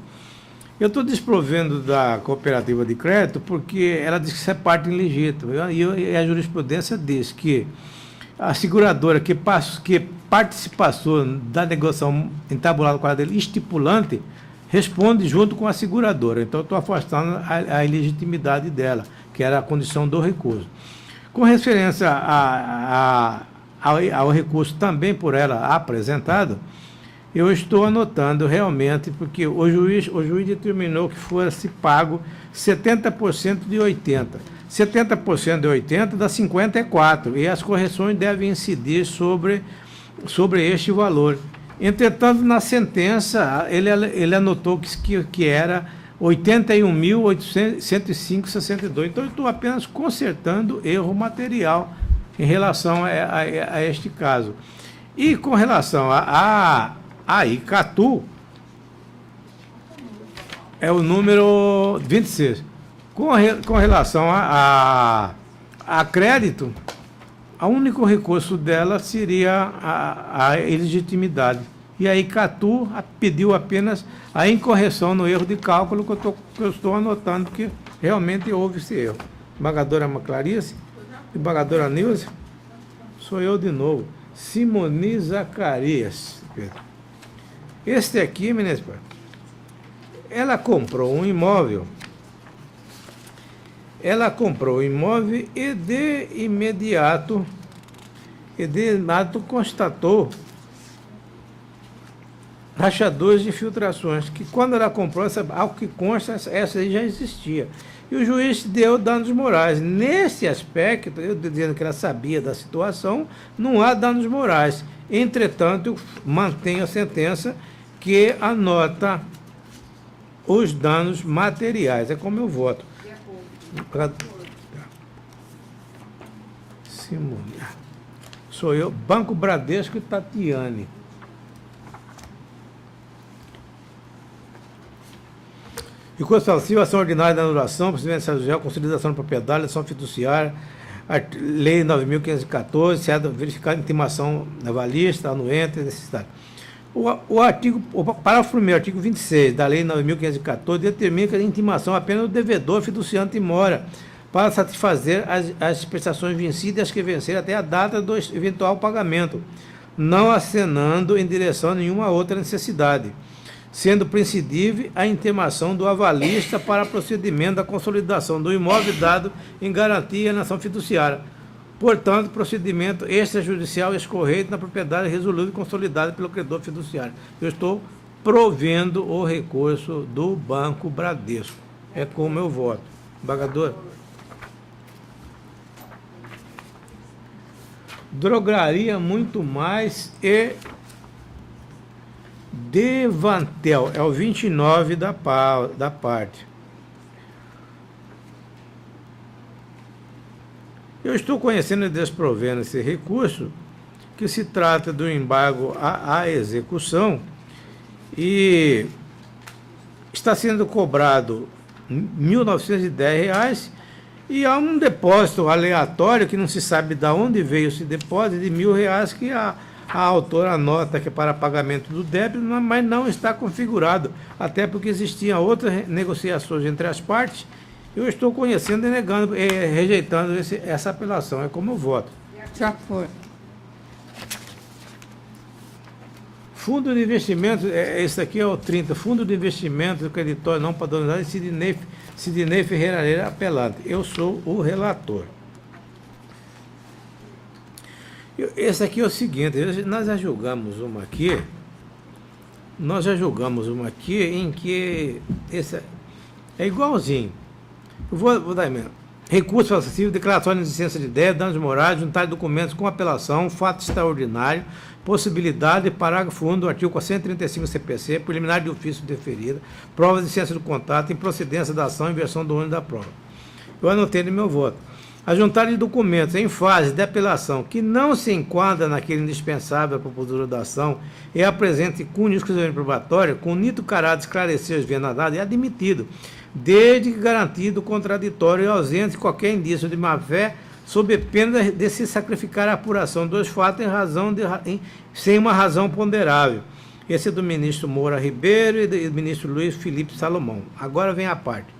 Eu estou desprovendo da cooperativa de crédito porque ela diz que isso é parte ilegítima, e a jurisprudência diz que a seguradora que participação da negociação entabulada com a dele estipulante responde junto com a seguradora. Então, estou afastando a ilegitimidade dela, que era a condição do recurso. Com referência ao recurso também por ela apresentado, eu estou anotando realmente, porque o juiz determinou que fosse pago 70% de 80%. 70% de 80% dá 54%, e as correções devem incidir sobre este valor. Entretanto, na sentença, ele anotou que era 81.805,62. Então, eu estou apenas consertando erro material em relação a este caso. E com relação a Icatu, é o número 26. Com relação a crédito, o único recurso dela seria a ilegitimidade. E a Icatu pediu apenas a incorreção no erro de cálculo que eu estou anotando, que realmente houve esse erro. Embargadora Clarice, embargadora Nilce, sou eu de novo. Simoni Zacarias. Este aqui, meninas, ela comprou um imóvel. E de imediato constatou rachadores de filtrações, que quando ela comprou, ao que consta, essa aí já existia. E o juiz deu danos morais. Nesse aspecto, eu dizendo que ela sabia da situação, não há danos morais. Entretanto, eu mantenho a sentença que anota os danos materiais. É como eu voto. Simone. Sou eu, Banco Bradesco e Tatiane. E constativa ação ordinária da anulação, procedimento judicial, consolidação da propriedade, ação fiduciária, Lei 9.514, verificar a intimação avalista, anuente e necessidade. O parágrafo 1º, artigo 26 da Lei 9.514, determina que a intimação apenas do devedor fiduciante mora para satisfazer as prestações vencidas e as que vencerem até a data do eventual pagamento, não acenando em direção a nenhuma outra necessidade, sendo prescindível a intimação do avalista para procedimento da consolidação do imóvel dado em garantia na ação fiduciária. Portanto, procedimento extrajudicial escorrente na propriedade resolvido e consolidado pelo credor fiduciário. Eu estou provendo o recurso do Banco Bradesco. É como eu voto. Embargador? Drogaria Muito Mais e Devantel. É o 29 da parte. Eu estou conhecendo e desprovendo esse recurso, que se trata do embargo à execução, e está sendo cobrado R$ 1.910, e há um depósito aleatório, que não se sabe de onde veio esse depósito, de R$ 1.000, que a autora anota que é para pagamento do débito, mas não está configurado, até porque existiam outras negociações entre as partes. Eu estou conhecendo e negando, rejeitando essa apelação. É como eu voto. Já foi. Fundo de investimento, esse aqui é o 30. Fundo de investimento do creditório não padronizado, Sidney Ferreira apelante. Eu sou o relator. Esse aqui é o seguinte, nós já julgamos uma aqui, em que esse é igualzinho. Eu vou dar emenda. Recurso acessível, declaração de licença de débito, danos morais, juntar documentos com apelação, fato extraordinário, possibilidade, parágrafo 1 do artigo 435 CPC, preliminar de ofício deferida, prova de ciência do contato, improcedência da ação e inversão do ônus da prova. Eu anotei no meu voto. A juntar de documentos em fase de apelação que não se enquadra naquele indispensável à propositura da ação e apresente cunho exclusivamente probatório, com nito caráter de esclarecer os venadados, é admitido, desde que garantido o contraditório e ausente qualquer indício de má-fé, sob pena de se sacrificar a apuração dos fatos sem uma razão ponderável. Esse é do ministro Moura Ribeiro e do ministro Luiz Felipe Salomão. Agora vem a parte.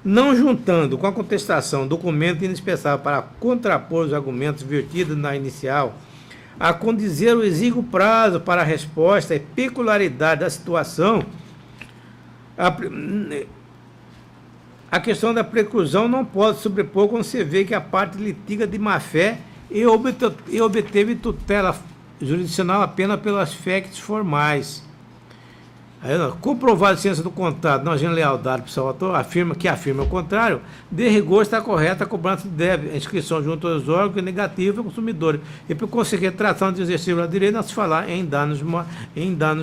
Não juntando com a contestação documento indispensável para contrapor os argumentos vertidos na inicial, a condizer o exíguo prazo para a resposta e peculiaridade da situação, a questão da preclusão não pode sobrepor quando se vê que a parte litiga de má-fé e obteve tutela jurisdicional apenas pelos factos formais. Comprovada a ciência do contrato, não agendo lealdade para o seu autor, afirma o contrário, de rigor está correta a cobrança de débito, a inscrição junto aos órgãos negativa ao consumidor, e por conseguinte, tratando de exercício da direito, não se falar em danos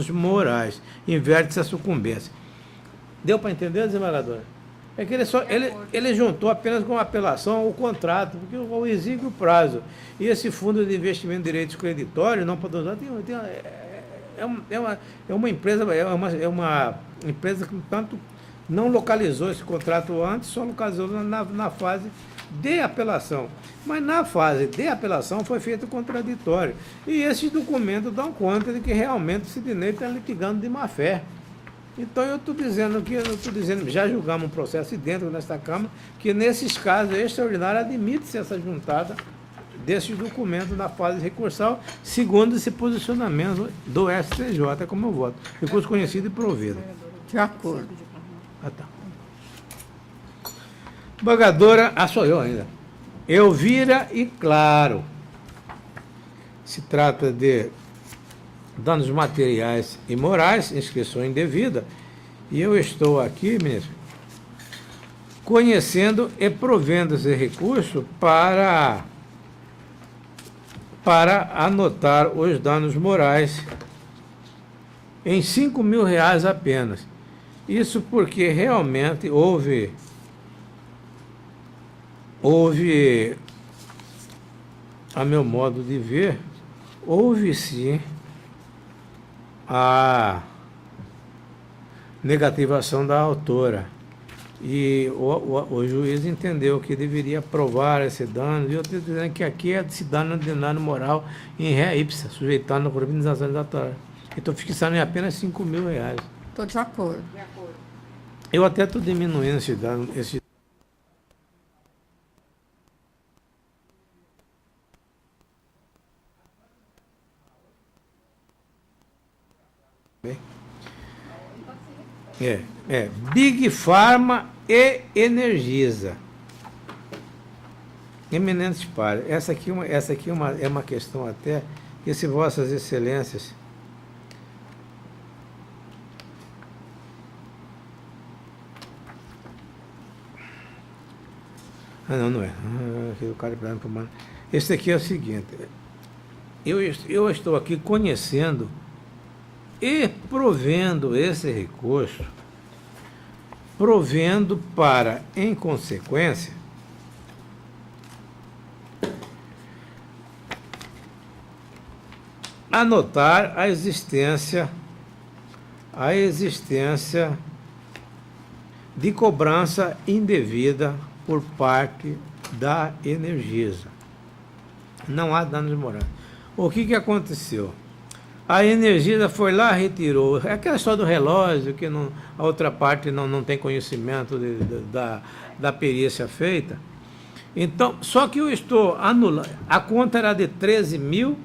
morais, inverte-se a sucumbência. Deu para entender, desembargadora? É que ele juntou apenas com a apelação ao contrato, porque o exíguo prazo. E esse fundo de investimento de direitos creditórios, não para usar, é uma empresa que, tanto, não localizou esse contrato antes, só localizou na fase de apelação. Mas na fase de apelação foi feito o contraditório. E esses documentos dão conta de que realmente o Sidney está litigando de má fé. Então eu estou dizendo já julgamos um processo dentro desta Câmara, que nesses casos extraordinários admite-se essa juntada desses documentos na fase recursal, segundo esse posicionamento do STJ, como eu voto. Recurso conhecido e provido. De acordo. Ah, tá. Embargadora, sou eu ainda. Elvira e Claro. Se trata de danos materiais e morais, inscrição indevida, e eu estou aqui, ministro, conhecendo e provendo esse recurso para anotar os danos morais em R$5.000 apenas. Isso porque realmente houve, a meu modo de ver, houve sim a negativação da autora. E o juiz entendeu que deveria provar esse dano, e eu estou dizendo que aqui é esse dano de dano moral em ré ipsa, sujeitando a organização da autora. Estou fixando em apenas R$5.000. Estou de acordo. Eu até estou diminuindo esse dano. Big Pharma e Energisa. Eminentes pares. Essa aqui é uma questão até que, se vossas excelências não é. Esse aqui é o seguinte. Eu estou aqui conhecendo e provendo esse recurso, provendo para, em consequência, anotar a existência de cobrança indevida por parte da Energisa. Não há danos morais. O que aconteceu? A Energisa foi lá, retirou. É aquela história do relógio, que a outra parte não tem conhecimento da perícia feita. Então, só que eu estou anulando. A conta era de 13.000,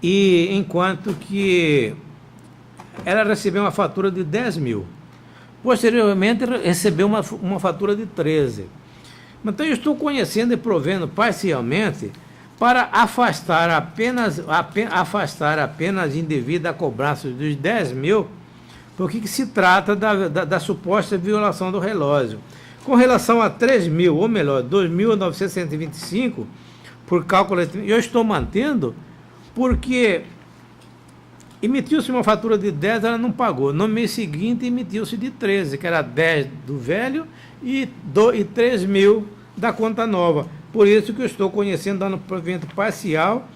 e enquanto que ela recebeu uma fatura de 10.000. Posteriormente, recebeu uma fatura de 13. Então, eu estou conhecendo e provendo parcialmente para afastar apenas indevida a cobrança dos 10.000, porque que se trata da suposta violação do relógio. Com relação a 3.000, ou melhor, 2.925, por cálculo, eu estou mantendo, porque emitiu-se uma fatura de 10, ela não pagou. No mês seguinte, emitiu-se de 13, que era 10 do velho e 3.000 da conta nova. Por isso que eu estou conhecendo dano provimento parcial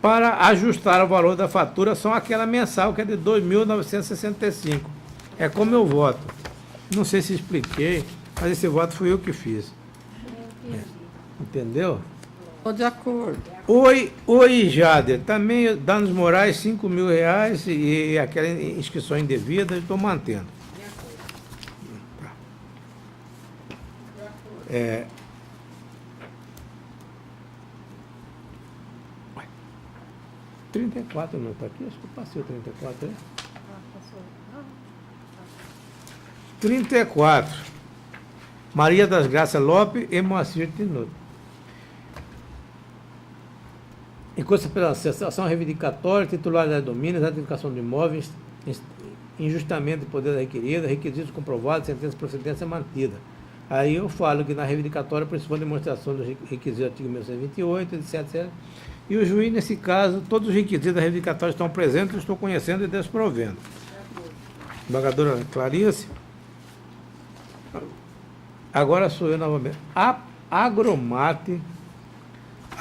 para ajustar o valor da fatura, só aquela mensal, que é de 2.965. É como eu voto. Não sei se expliquei, mas esse voto fui eu que fiz. Entendeu? Estou de acordo. Oi, Jader. Também danos morais, R$5.000 e aquela inscrição indevida, eu estou mantendo. É... 34 não está aqui? Acho que eu passei o 34, né? 34. Maria das Graças Lopes e Moacir Tinoto. Em coisa pela cessação reivindicatória, titularidade de domínios, ratificação de imóveis, injustamento de poder da requerida, requisitos comprovados, sentença de procedência mantida. Aí eu falo que na reivindicatória principal demonstração dos requisitos do artigo 1928, etc. E o juiz, nesse caso, todos os requisitos da reivindicatória estão presentes, eu estou conhecendo e desprovendo. Desembargadora Clarice. Agora sou eu novamente.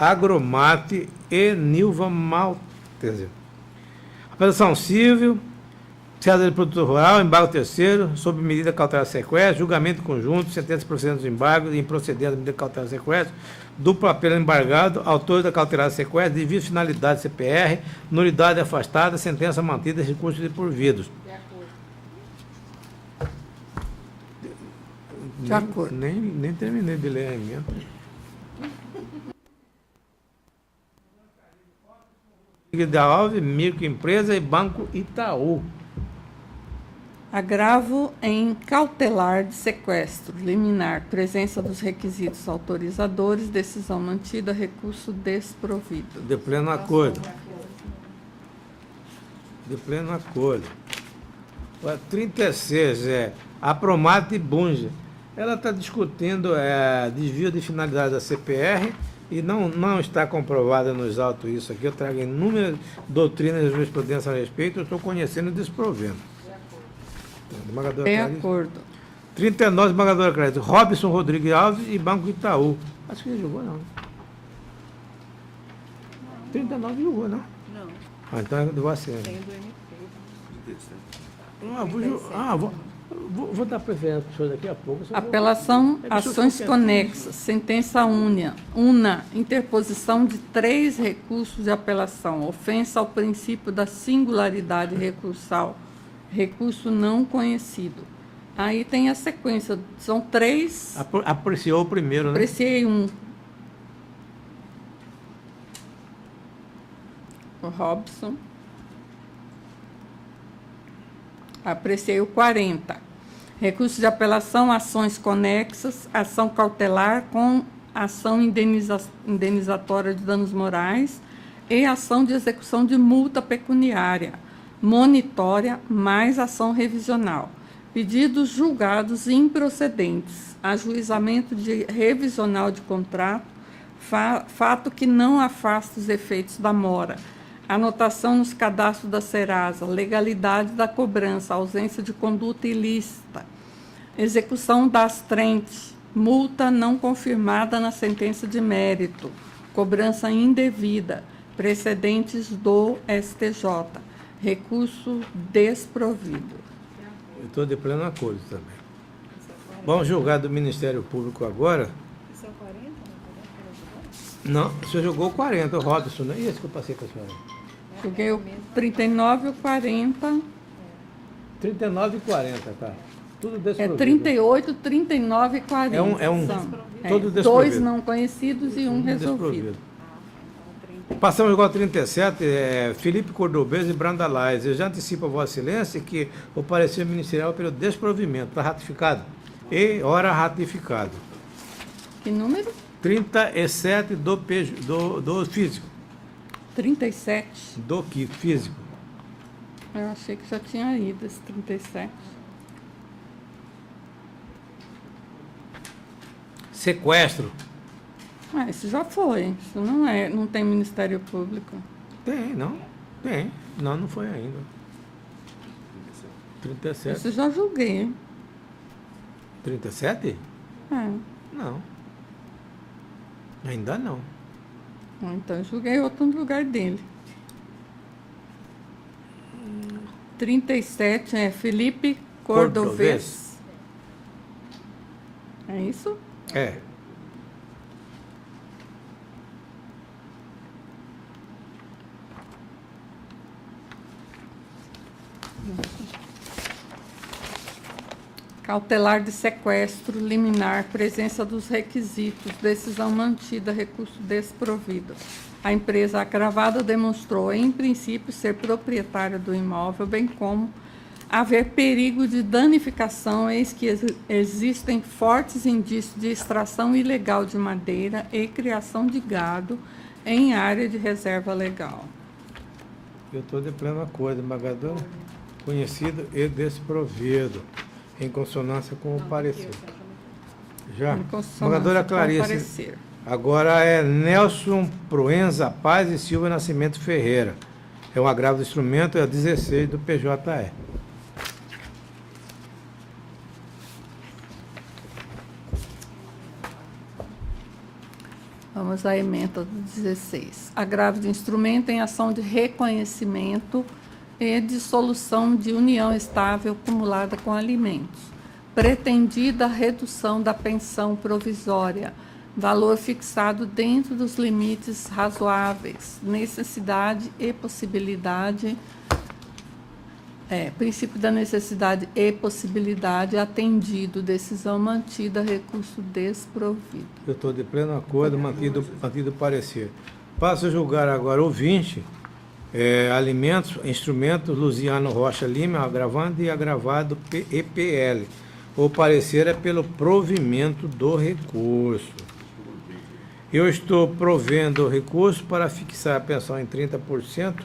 Agromate e Nilva Malteser. Apelação civil, César de Produtor Rural, embargo terceiro, sob medida cautelar de sequestro, julgamento conjunto, sentença procedendo dos embargos e improcedência da medida cautelar de sequestro, duplo apelo embargado, autor da cautelar de sequestro, desvio de finalidade CPR, nulidade afastada, sentença mantida, recursos de providos. De acordo. Nem terminei de ler a emenda. Da Alves, Microempresa e Banco Itaú. Agravo em cautelar de sequestro, liminar, presença dos requisitos autorizadores, decisão mantida, recurso desprovido. De pleno acordo. De pleno acordo. O 36 Apromate e Bunge. Ela está discutindo desvio de finalidade da CPR e não está comprovada nos autos isso aqui. Eu trago inúmeras doutrinas e jurisprudência a respeito, eu estou conhecendo e desprovendo. De acordo. 39, esmagadora crédito. Robson Rodrigues Alves e Banco Itaú. Acho que ele jogou, não. 39 jogou, não? Não, Então é do Vacina. tem do MP. Vou dar preferência para o senhor daqui a pouco. Apelação, ações conexas, sentença una, interposição de 3 recursos de apelação, ofensa ao princípio da singularidade recursal, recurso não conhecido. Aí tem a sequência, são 3. Apreciou o primeiro, né? Apreciei um. O Robson. Apreciei o 40. Recurso de apelação, ações conexas, ação cautelar com ação indenizatória de danos morais e ação de execução de multa pecuniária, monitória mais ação revisional. Pedidos julgados improcedentes, ajuizamento de revisional de contrato, fato que não afasta os efeitos da mora, anotação nos cadastros da Serasa, legalidade da cobrança, ausência de conduta ilícita, execução das trentes, multa não confirmada na sentença de mérito, cobrança indevida, precedentes do STJ, recurso desprovido. Eu estou de pleno acordo também. Vamos julgar do Ministério Público agora. Esse é o 40? Não, o senhor jogou 40, o Robson, né? E esse que eu passei para a senhora? Joguei o 39 e o 40. 39 e 40, tá? Tudo É desprovido. 38, 39 e 40. Todo desprovido. 2 não conhecidos e um resolvido. Desprovido. Passamos agora ao 37, Felipe Cordobês e Branda Lais. Eu já antecipo a Vossa Excelência que o parecer ministerial pelo desprovimento está ratificado. E ora ratificado. Que número? 37 do físico. 37. Do físico. Eu achei que já tinha ido esse 37. Sequestro. Esse já foi. Isso não tem Ministério Público. Tem, não? Tem. Não foi ainda. 37. Esse já julguei. 37? É. Não. Ainda não. Então, julguei outro no lugar dele. 37 é Felipe Cordovês. É isso? É. Cautelar de sequestro, liminar, presença dos requisitos, decisão mantida, recurso desprovido. A empresa agravada demonstrou, em princípio, ser proprietária do imóvel, bem como haver perigo de danificação, eis que existem fortes indícios de extração ilegal de madeira e criação de gado em área de reserva legal. Eu estou de pleno acordo, embargador, conhecido e desprovido, em consonância com o parecer. Já? Em consonância Embargadora com o Clarice, parecer. agora é Nelson Proenza Paz e Silva Nascimento Ferreira. É um agravo do instrumento, é 16 do PJE. Vamos à emenda do 16. Agravo de instrumento em ação de reconhecimento e dissolução de união estável acumulada com alimentos. Pretendida redução da pensão provisória, valor fixado dentro dos limites razoáveis, necessidade e possibilidade, princípio da necessidade e possibilidade atendido, decisão mantida, recurso desprovido. Eu estou de pleno acordo, mantido o parecer. Passo a julgar agora o 20, alimentos, instrumentos, Luziano Rocha Lima, agravando e agravado EPL. O parecer é pelo provimento do recurso. Eu estou provendo o recurso para fixar a pensão em 30%,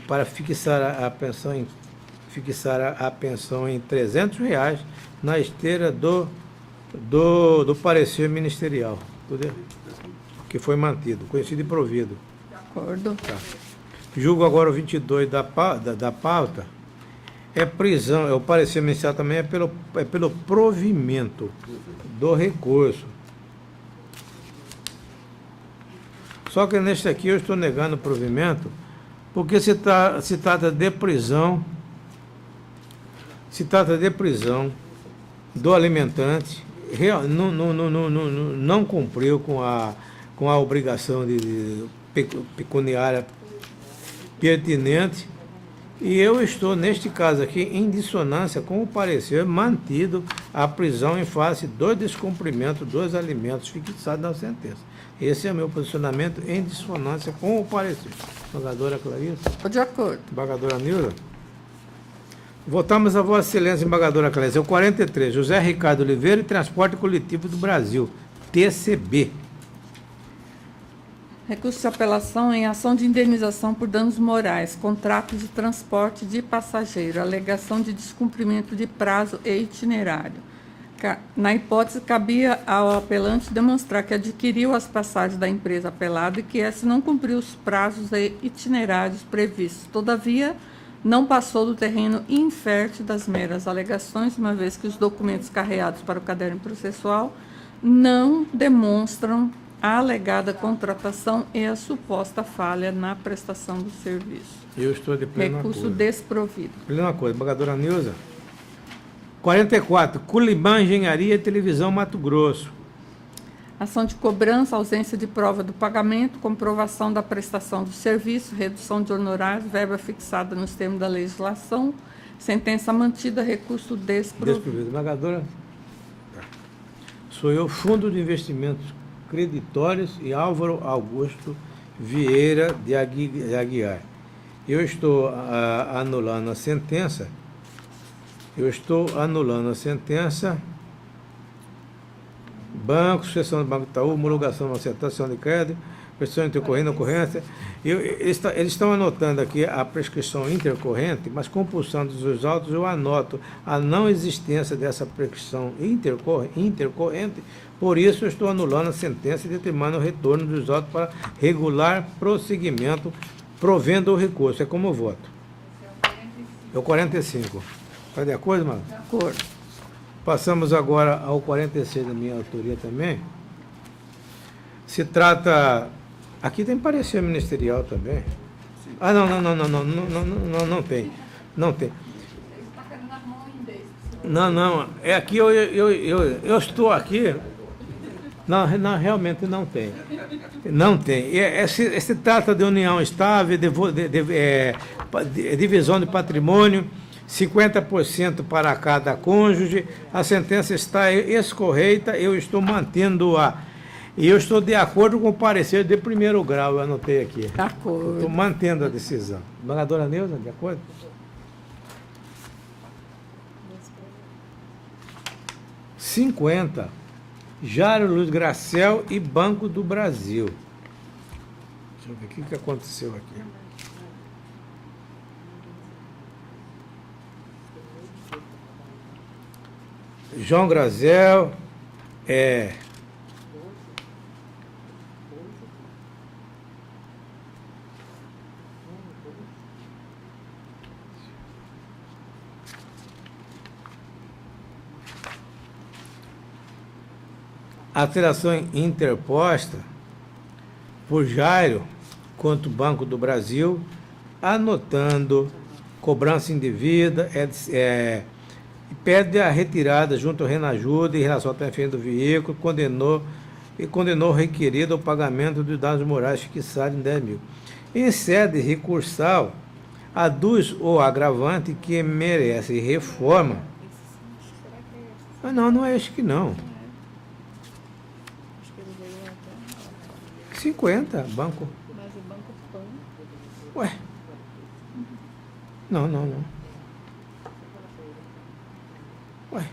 para fixar a pensão em R$ 300 na esteira do parecer ministerial, que foi mantido, conhecido e provido. De acordo. Tá. Julgo agora o 22 da pauta. Prisão, o parecer ministerial também é pelo provimento do recurso. Só que neste aqui eu estou negando o provimento, porque se trata de prisão do alimentante, não cumpriu com a obrigação de pecuniária pertinente, e eu estou, neste caso aqui, em dissonância com o parecer mantido a prisão em face do descumprimento dos alimentos fixados na sentença. Esse é o meu posicionamento em dissonância com o parecer. Embargadora Clarissa? De acordo. Embargadora Nilda? Votamos a Vossa Excelência, embargadora Clarissa. O 43, José Ricardo Oliveira e Transporte Coletivo do Brasil, TCB. Recurso de apelação em ação de indenização por danos morais, contrato de transporte de passageiro, alegação de descumprimento de prazo e itinerário. Na hipótese, cabia ao apelante demonstrar que adquiriu as passagens da empresa apelada e que essa não cumpriu os prazos e itinerários previstos. Todavia, não passou do terreno infértil das meras alegações, uma vez que os documentos carreados para o caderno processual não demonstram a alegada contratação e a suposta falha na prestação do serviço. Eu estou de pleno acordo. Recurso desprovido. Pleno acordo. Embargadora Nilza? 44, Culimã Engenharia e Televisão Mato Grosso. Ação de cobrança, ausência de prova do pagamento, comprovação da prestação do serviço, redução de honorários, verba fixada nos termos da legislação, sentença mantida, recurso desprovido. Embargadora? Sou eu, Fundo de Investimentos Creditórios e Álvaro Augusto Vieira de Aguiar. Eu estou anulando a sentença. Banco, sucessão do Banco Itaú, homologação da aceitação de crédito, prescrição intercorrente, ocorrência. Eles estão anotando aqui a prescrição intercorrente, mas compulsando os autos, eu anoto a não existência dessa prescrição intercorrente, por isso eu estou anulando a sentença e determinando o retorno dos autos para regular prosseguimento, provendo o recurso. É como eu voto. É o 45. Está de acordo, mano? De acordo. Passamos agora ao 46 da minha autoria também. Se trata... Aqui tem parecer ministerial também. Ah, não tem. Não tem. Não. É aqui, eu estou aqui. Não, realmente não tem. Não tem. Se trata de união estável, divisão de patrimônio, 50% para cada cônjuge. A sentença está escorreita, eu estou mantendo-a. E eu estou de acordo com o parecer de primeiro grau, eu anotei aqui. De acordo. Estou mantendo a decisão. Embargadora Neuza, de acordo? (50) Jário Luiz Gracel e Banco do Brasil. Deixa eu ver o que aconteceu aqui. João Grazel, alteração interposta por Jairo contra o Banco do Brasil, anotando cobrança indevida, pede a retirada junto ao Renajuda em relação ao transferência do veículo, condenou o requerido ao pagamento dos danos morais fixados em 10 mil. Em sede recursal, aduz o agravante que merece reforma. Não é esse que não. Acho que ele veio até. 50, banco. Mas o Banco Pan. Ué. Não. Ué.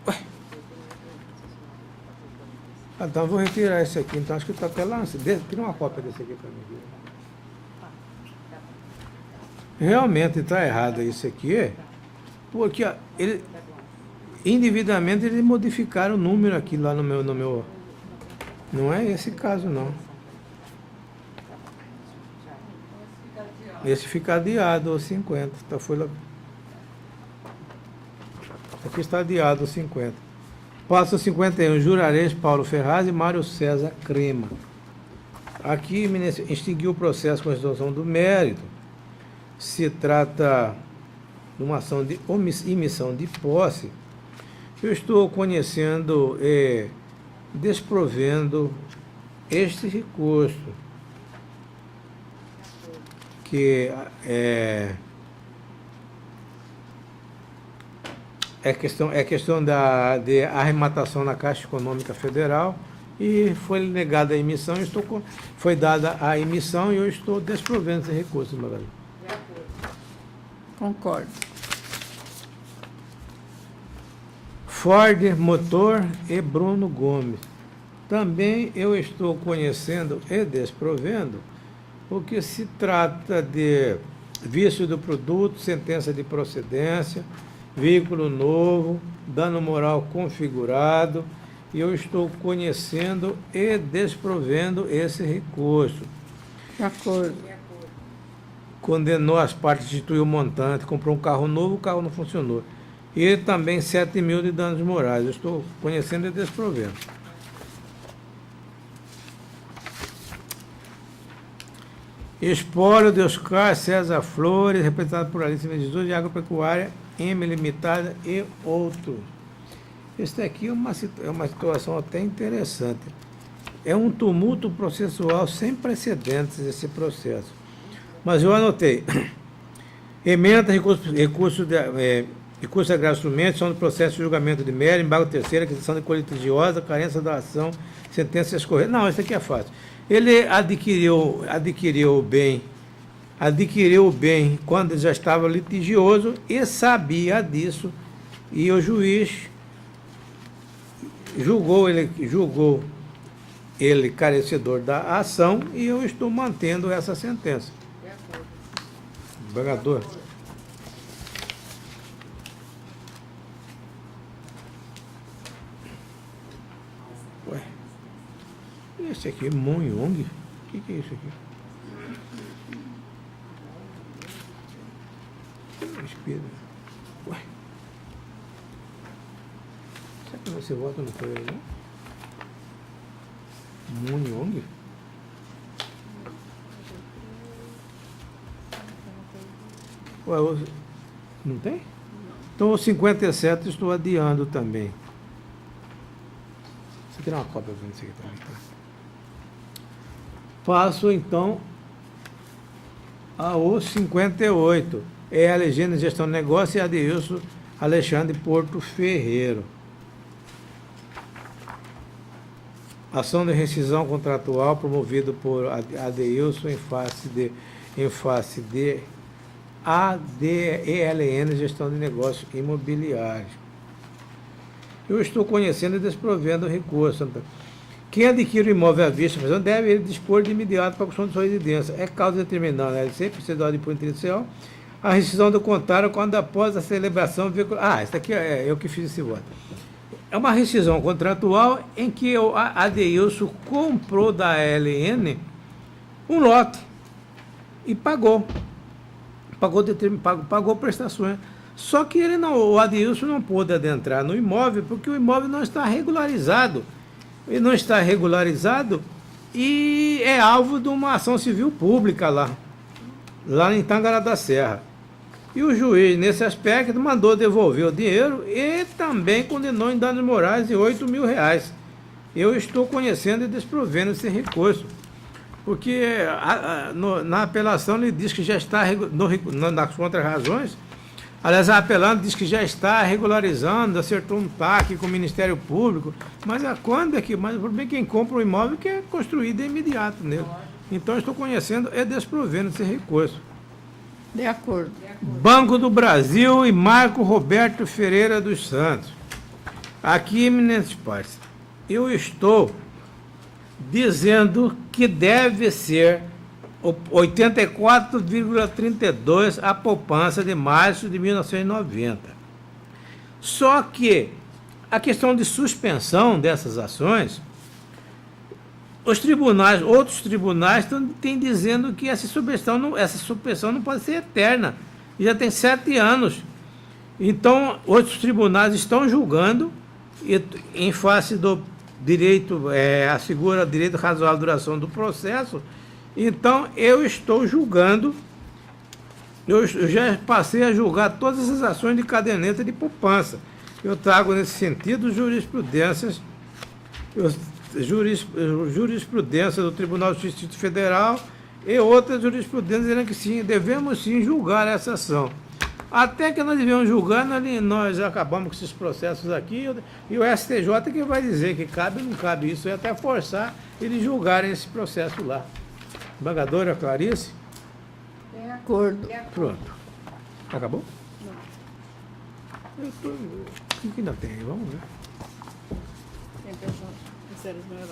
Ué. Então, vou retirar esse aqui. Então, acho que está até lá. Tira uma cópia desse aqui para mim. Realmente está errado isso aqui, porque ó, individualmente eles modificaram o número aqui lá no meu. Não é esse caso, não. Esse fica adiado, os 50. Então foi lá. Aqui está adiado, os 50. Passa 51. Jurarez Paulo Ferraz e Mário César Crema. Aqui extinguiu o processo com a resolução do mérito. Se trata de uma ação de emissão de posse. Eu estou conhecendo e desprovendo este recurso, que é questão de arrematação na Caixa Econômica Federal, e foi negada a emissão, foi dada a emissão e eu estou desprovendo esse recurso, Magali. Concordo. Ford Motor e Bruno Gomes. Também eu estou conhecendo e desprovendo, porque se trata de vício do produto, sentença de procedência, veículo novo, dano moral configurado, e eu estou conhecendo e desprovendo esse recurso. De acordo. Condenou as partes, instituiu o montante, comprou um carro novo, o carro não funcionou. E também 7 mil de danos morais. Eu estou conhecendo e desprovendo. Espólio de Oscar César Flores, representado por Alice Medeiros de Agropecuária, M Limitada e outros. Esse aqui é uma situação até interessante. É um tumulto processual sem precedentes esse processo. Mas eu anotei. Emenda, recurso de agravo instrumento, são do processo de julgamento de mérito, embargo terceiro, aquisição de colheita litigiosa, carência da ação, sentença escorrida. Não, isso aqui é fácil. Ele adquiriu o bem quando já estava litigioso e sabia disso, e o juiz julgou ele carecedor da ação, e eu estou mantendo essa sentença. Embargador. Ué. Esse aqui é Moon Young? O que é isso aqui? Respira. Ué. Será que você volta no foi aí, não? Moon Young? Ué, não tem? Então, o 57 estou adiando também. Você tem uma cópia para isso aqui também, tá? Passo, então, ao 58. É a legenda de gestão de negócio e Adeilson Alexandre Porto Ferreiro. Ação de rescisão contratual promovido por Adeilson em face de ADELN, gestão de negócios imobiliários. Eu estou conhecendo e desprovendo o recurso. Quem adquire o imóvel à vista, mas não deve ele dispor de imediato para a construção de sua residência. É causa determinada na LC, procedimento de punho inicial, a rescisão do contrato quando após a celebração veicular. Isso aqui é eu que fiz esse voto. É uma rescisão contratual em que o Adeilson comprou da ALN um lote e pagou prestações Só que o Adilson não pôde adentrar no imóvel porque o imóvel não está regularizado. Ele não está regularizado e é alvo de uma ação civil pública lá em Tangará da Serra. E o juiz, nesse aspecto, mandou devolver o dinheiro e também condenou em danos morais de R$8.000. Eu estou conhecendo e desprovendo esse recurso, porque na apelação ele diz que já está, nas contrarrazões, aliás, a apelante diz que já está regularizando, acertou um TAC com o Ministério Público, mas quando é que, mas o problema é quem compra um imóvel que é construído de imediato nele. Então, eu estou conhecendo e desprovendo esse recurso. De acordo. Banco do Brasil e Marco Roberto Ferreira dos Santos. Aqui, eminentes pares, eu estou dizendo que deve ser 84,32 a poupança de março de 1990. Só que a questão de suspensão dessas ações, outros tribunais têm dizendo que essa suspensão não pode ser eterna. Já tem 7 anos. Então, outros tribunais estão julgando, em face do direito, assegura direito razoável à duração do processo. Então, eu estou julgando, eu já passei a julgar todas essas ações de caderneta de poupança. Eu trago, nesse sentido, jurisprudência do Tribunal de Justiça Federal e outras jurisprudências dizendo que sim, devemos sim julgar essa ação. Até que nós devemos julgar, nós acabamos com esses processos aqui, e o STJ que vai dizer que cabe ou não cabe isso, e até forçar eles julgarem esse processo lá. Embargadora Clarice? De acordo. Pronto. Acabou? Não. O que ainda tem aí? Vamos ver. Tem terceiros maiores.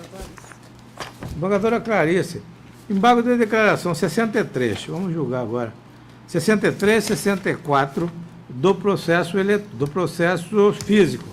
Embargadora Clarice, embargo de declaração 63, vamos julgar agora. 63, 64 do processo físico.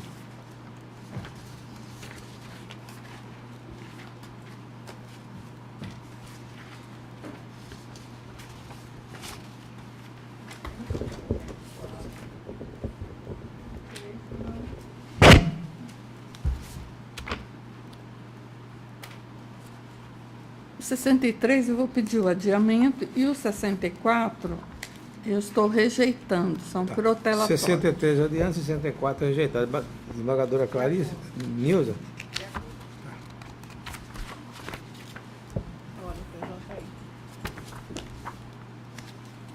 O 63 eu vou pedir o adiamento e o 64 eu estou rejeitando, são protelatórios. 63 adiante, 64 rejeitado. Desembargadora Clarice, Nilza.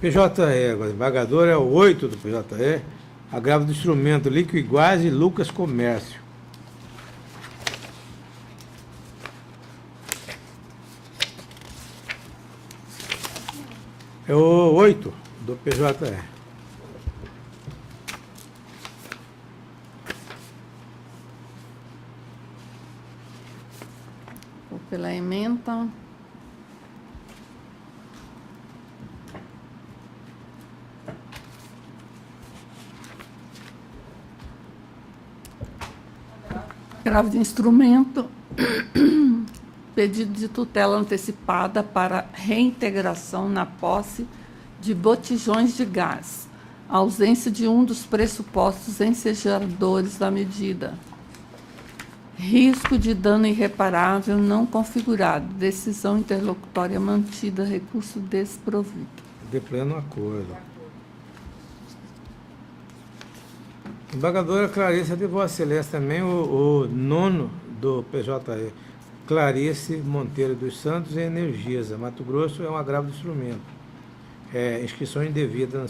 PJE, agora, desembargador é o 8 do PJE, agravo do instrumento Liquigás e Lucas Comércio. É o 8 do PJE. Vou pela ementa. Agravo de instrumento, pedido de tutela antecipada para reintegração na posse de botijões de gás, ausência de um dos pressupostos ensejadores da medida, risco de dano irreparável não configurado, decisão interlocutória mantida, recurso desprovido. De pleno acordo. Embargadora Clarice de Vossa Excelência também, o 9 do PJE, Clarice Monteiro dos Santos e Energisa, Mato Grosso, é um agravo de instrumento. Inscrição indevida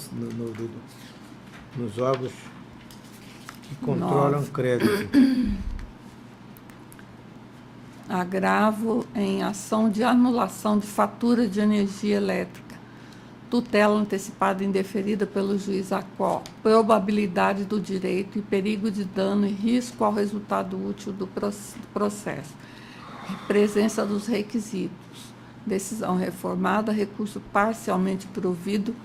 nos órgãos que controlam crédito. Agravo em ação de anulação de fatura de energia elétrica. Tutela antecipada indeferida pelo juiz a qual probabilidade do direito e perigo de dano e risco ao resultado útil do processo. Presença dos requisitos. Decisão reformada, recurso parcialmente provido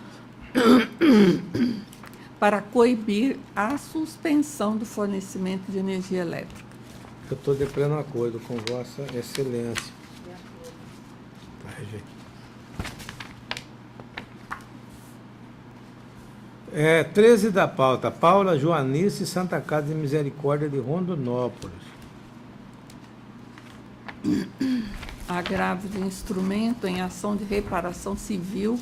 para coibir a suspensão do fornecimento de energia elétrica. Eu estou de pleno acordo com Vossa Excelência. Tá, rejeito. 13 da pauta, Paula Joanice, Santa Casa de Misericórdia de Rondonópolis. Agravo de instrumento em ação de reparação civil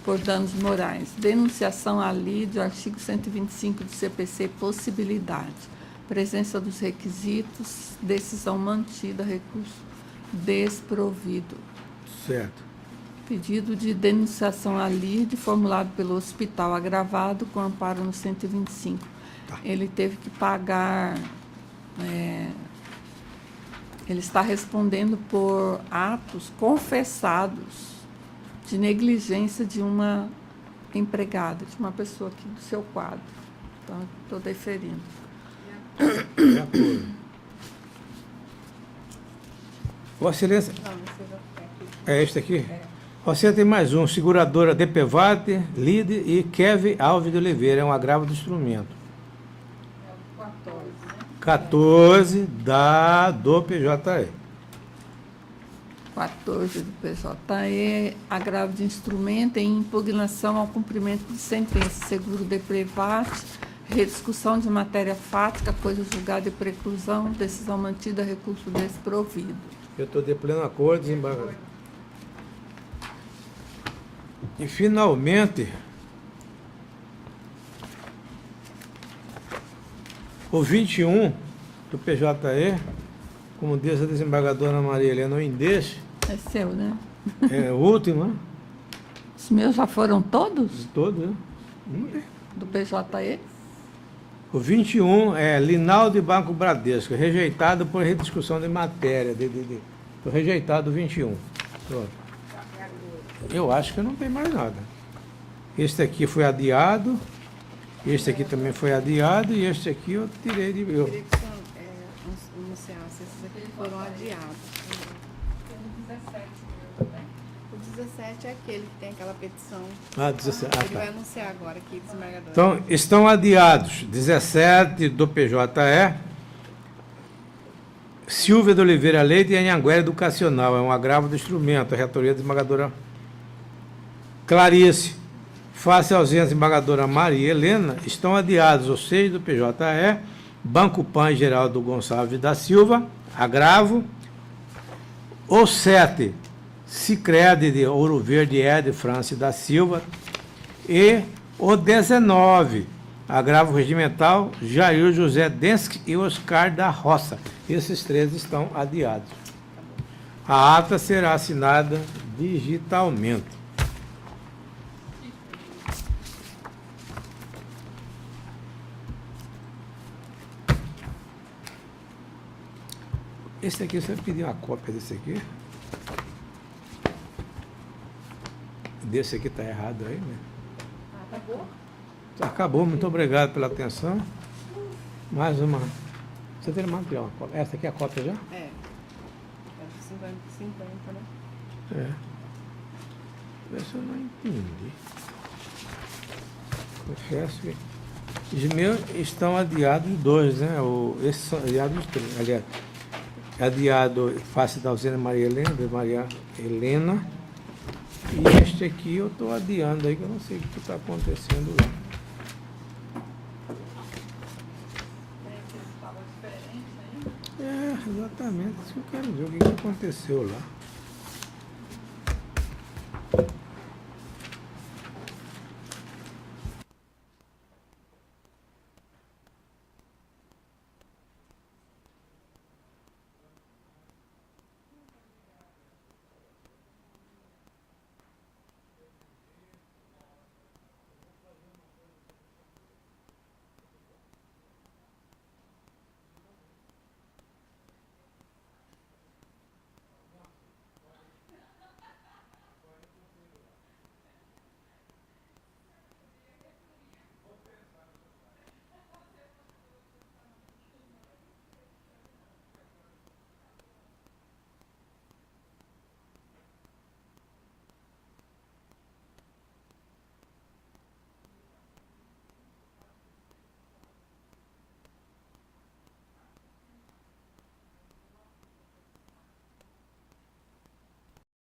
por danos morais. Denunciação à lide, artigo 125 do CPC, possibilidade. Presença dos requisitos, decisão mantida, recurso desprovido. Certo. Pedido de denunciação à lide formulado pelo hospital agravado com amparo no 125. Tá. Ele teve que pagar... ele está respondendo por atos confessados de negligência de uma empregada, de uma pessoa aqui do seu quadro. Então, estou deferindo. De acordo. Vossa Excelência, Não, você já tem aqui. é este aqui? Você tem mais um, seguradora DPVAT, LIDE e Kevin Alves de Oliveira, é um agravo do instrumento. É o 14, né? 14 do PJE. 14 do PJE, agravo de instrumento em impugnação ao cumprimento de sentença, seguro de private, rediscussão de matéria fática, coisa julgada e preclusão, decisão mantida, recurso desprovido. Eu estou de pleno acordo, desembargador. E, finalmente, o 21 do PJE, como diz a desembargadora Maria Helena Oindeche, É seu, né? é o último, né? Os meus já foram todos De todos, né? do PJE? O 21 é Linaldo e Banco Bradesco, rejeitado por rediscussão de matéria. Foi rejeitado o 21. Pronto. Eu acho que não tem mais nada. Este aqui foi adiado, este aqui também foi adiado, e este aqui eu tirei de... Eu queria que o senhor anunciasse, esses aqui foram adiados. O 17 é aquele que tem aquela petição. Ah, 17. Ele vai anunciar agora aqui, desembargador. Então, estão adiados 17 do PJE, Silvia de Oliveira Leite e Anhanguera Educacional. É um agravo do instrumento. A reitoria da desembargadora Clarice. Face à ausência da desembargadora Maria Helena, estão adiados os 6 do PJE, Banco Pan e Geraldo Gonçalves da Silva, agravo. Os 7, Sicredi de Ouro Verde, Ed Francis da Silva. E o 19, agravo regimental, Jair José Densky e Oscar da Roça. Esses 3 estão adiados. A ata será assinada digitalmente. Esse aqui, você pediu uma cópia desse aqui? Desse aqui está errado aí, né? Acabou? Acabou, muito obrigado pela atenção. Mais uma. Você tem material? Essa aqui é a cópia já? É. É de 50, né? É. Essa eu não entendi. Confesso que os meus estão adiados 2, né? Esses são adiados 3. Aliás, adiado face da ausência de Maria Helena. E este aqui eu estou adiando aí, que eu não sei o que está acontecendo lá. É, exatamente isso que eu quero ver, o que aconteceu lá.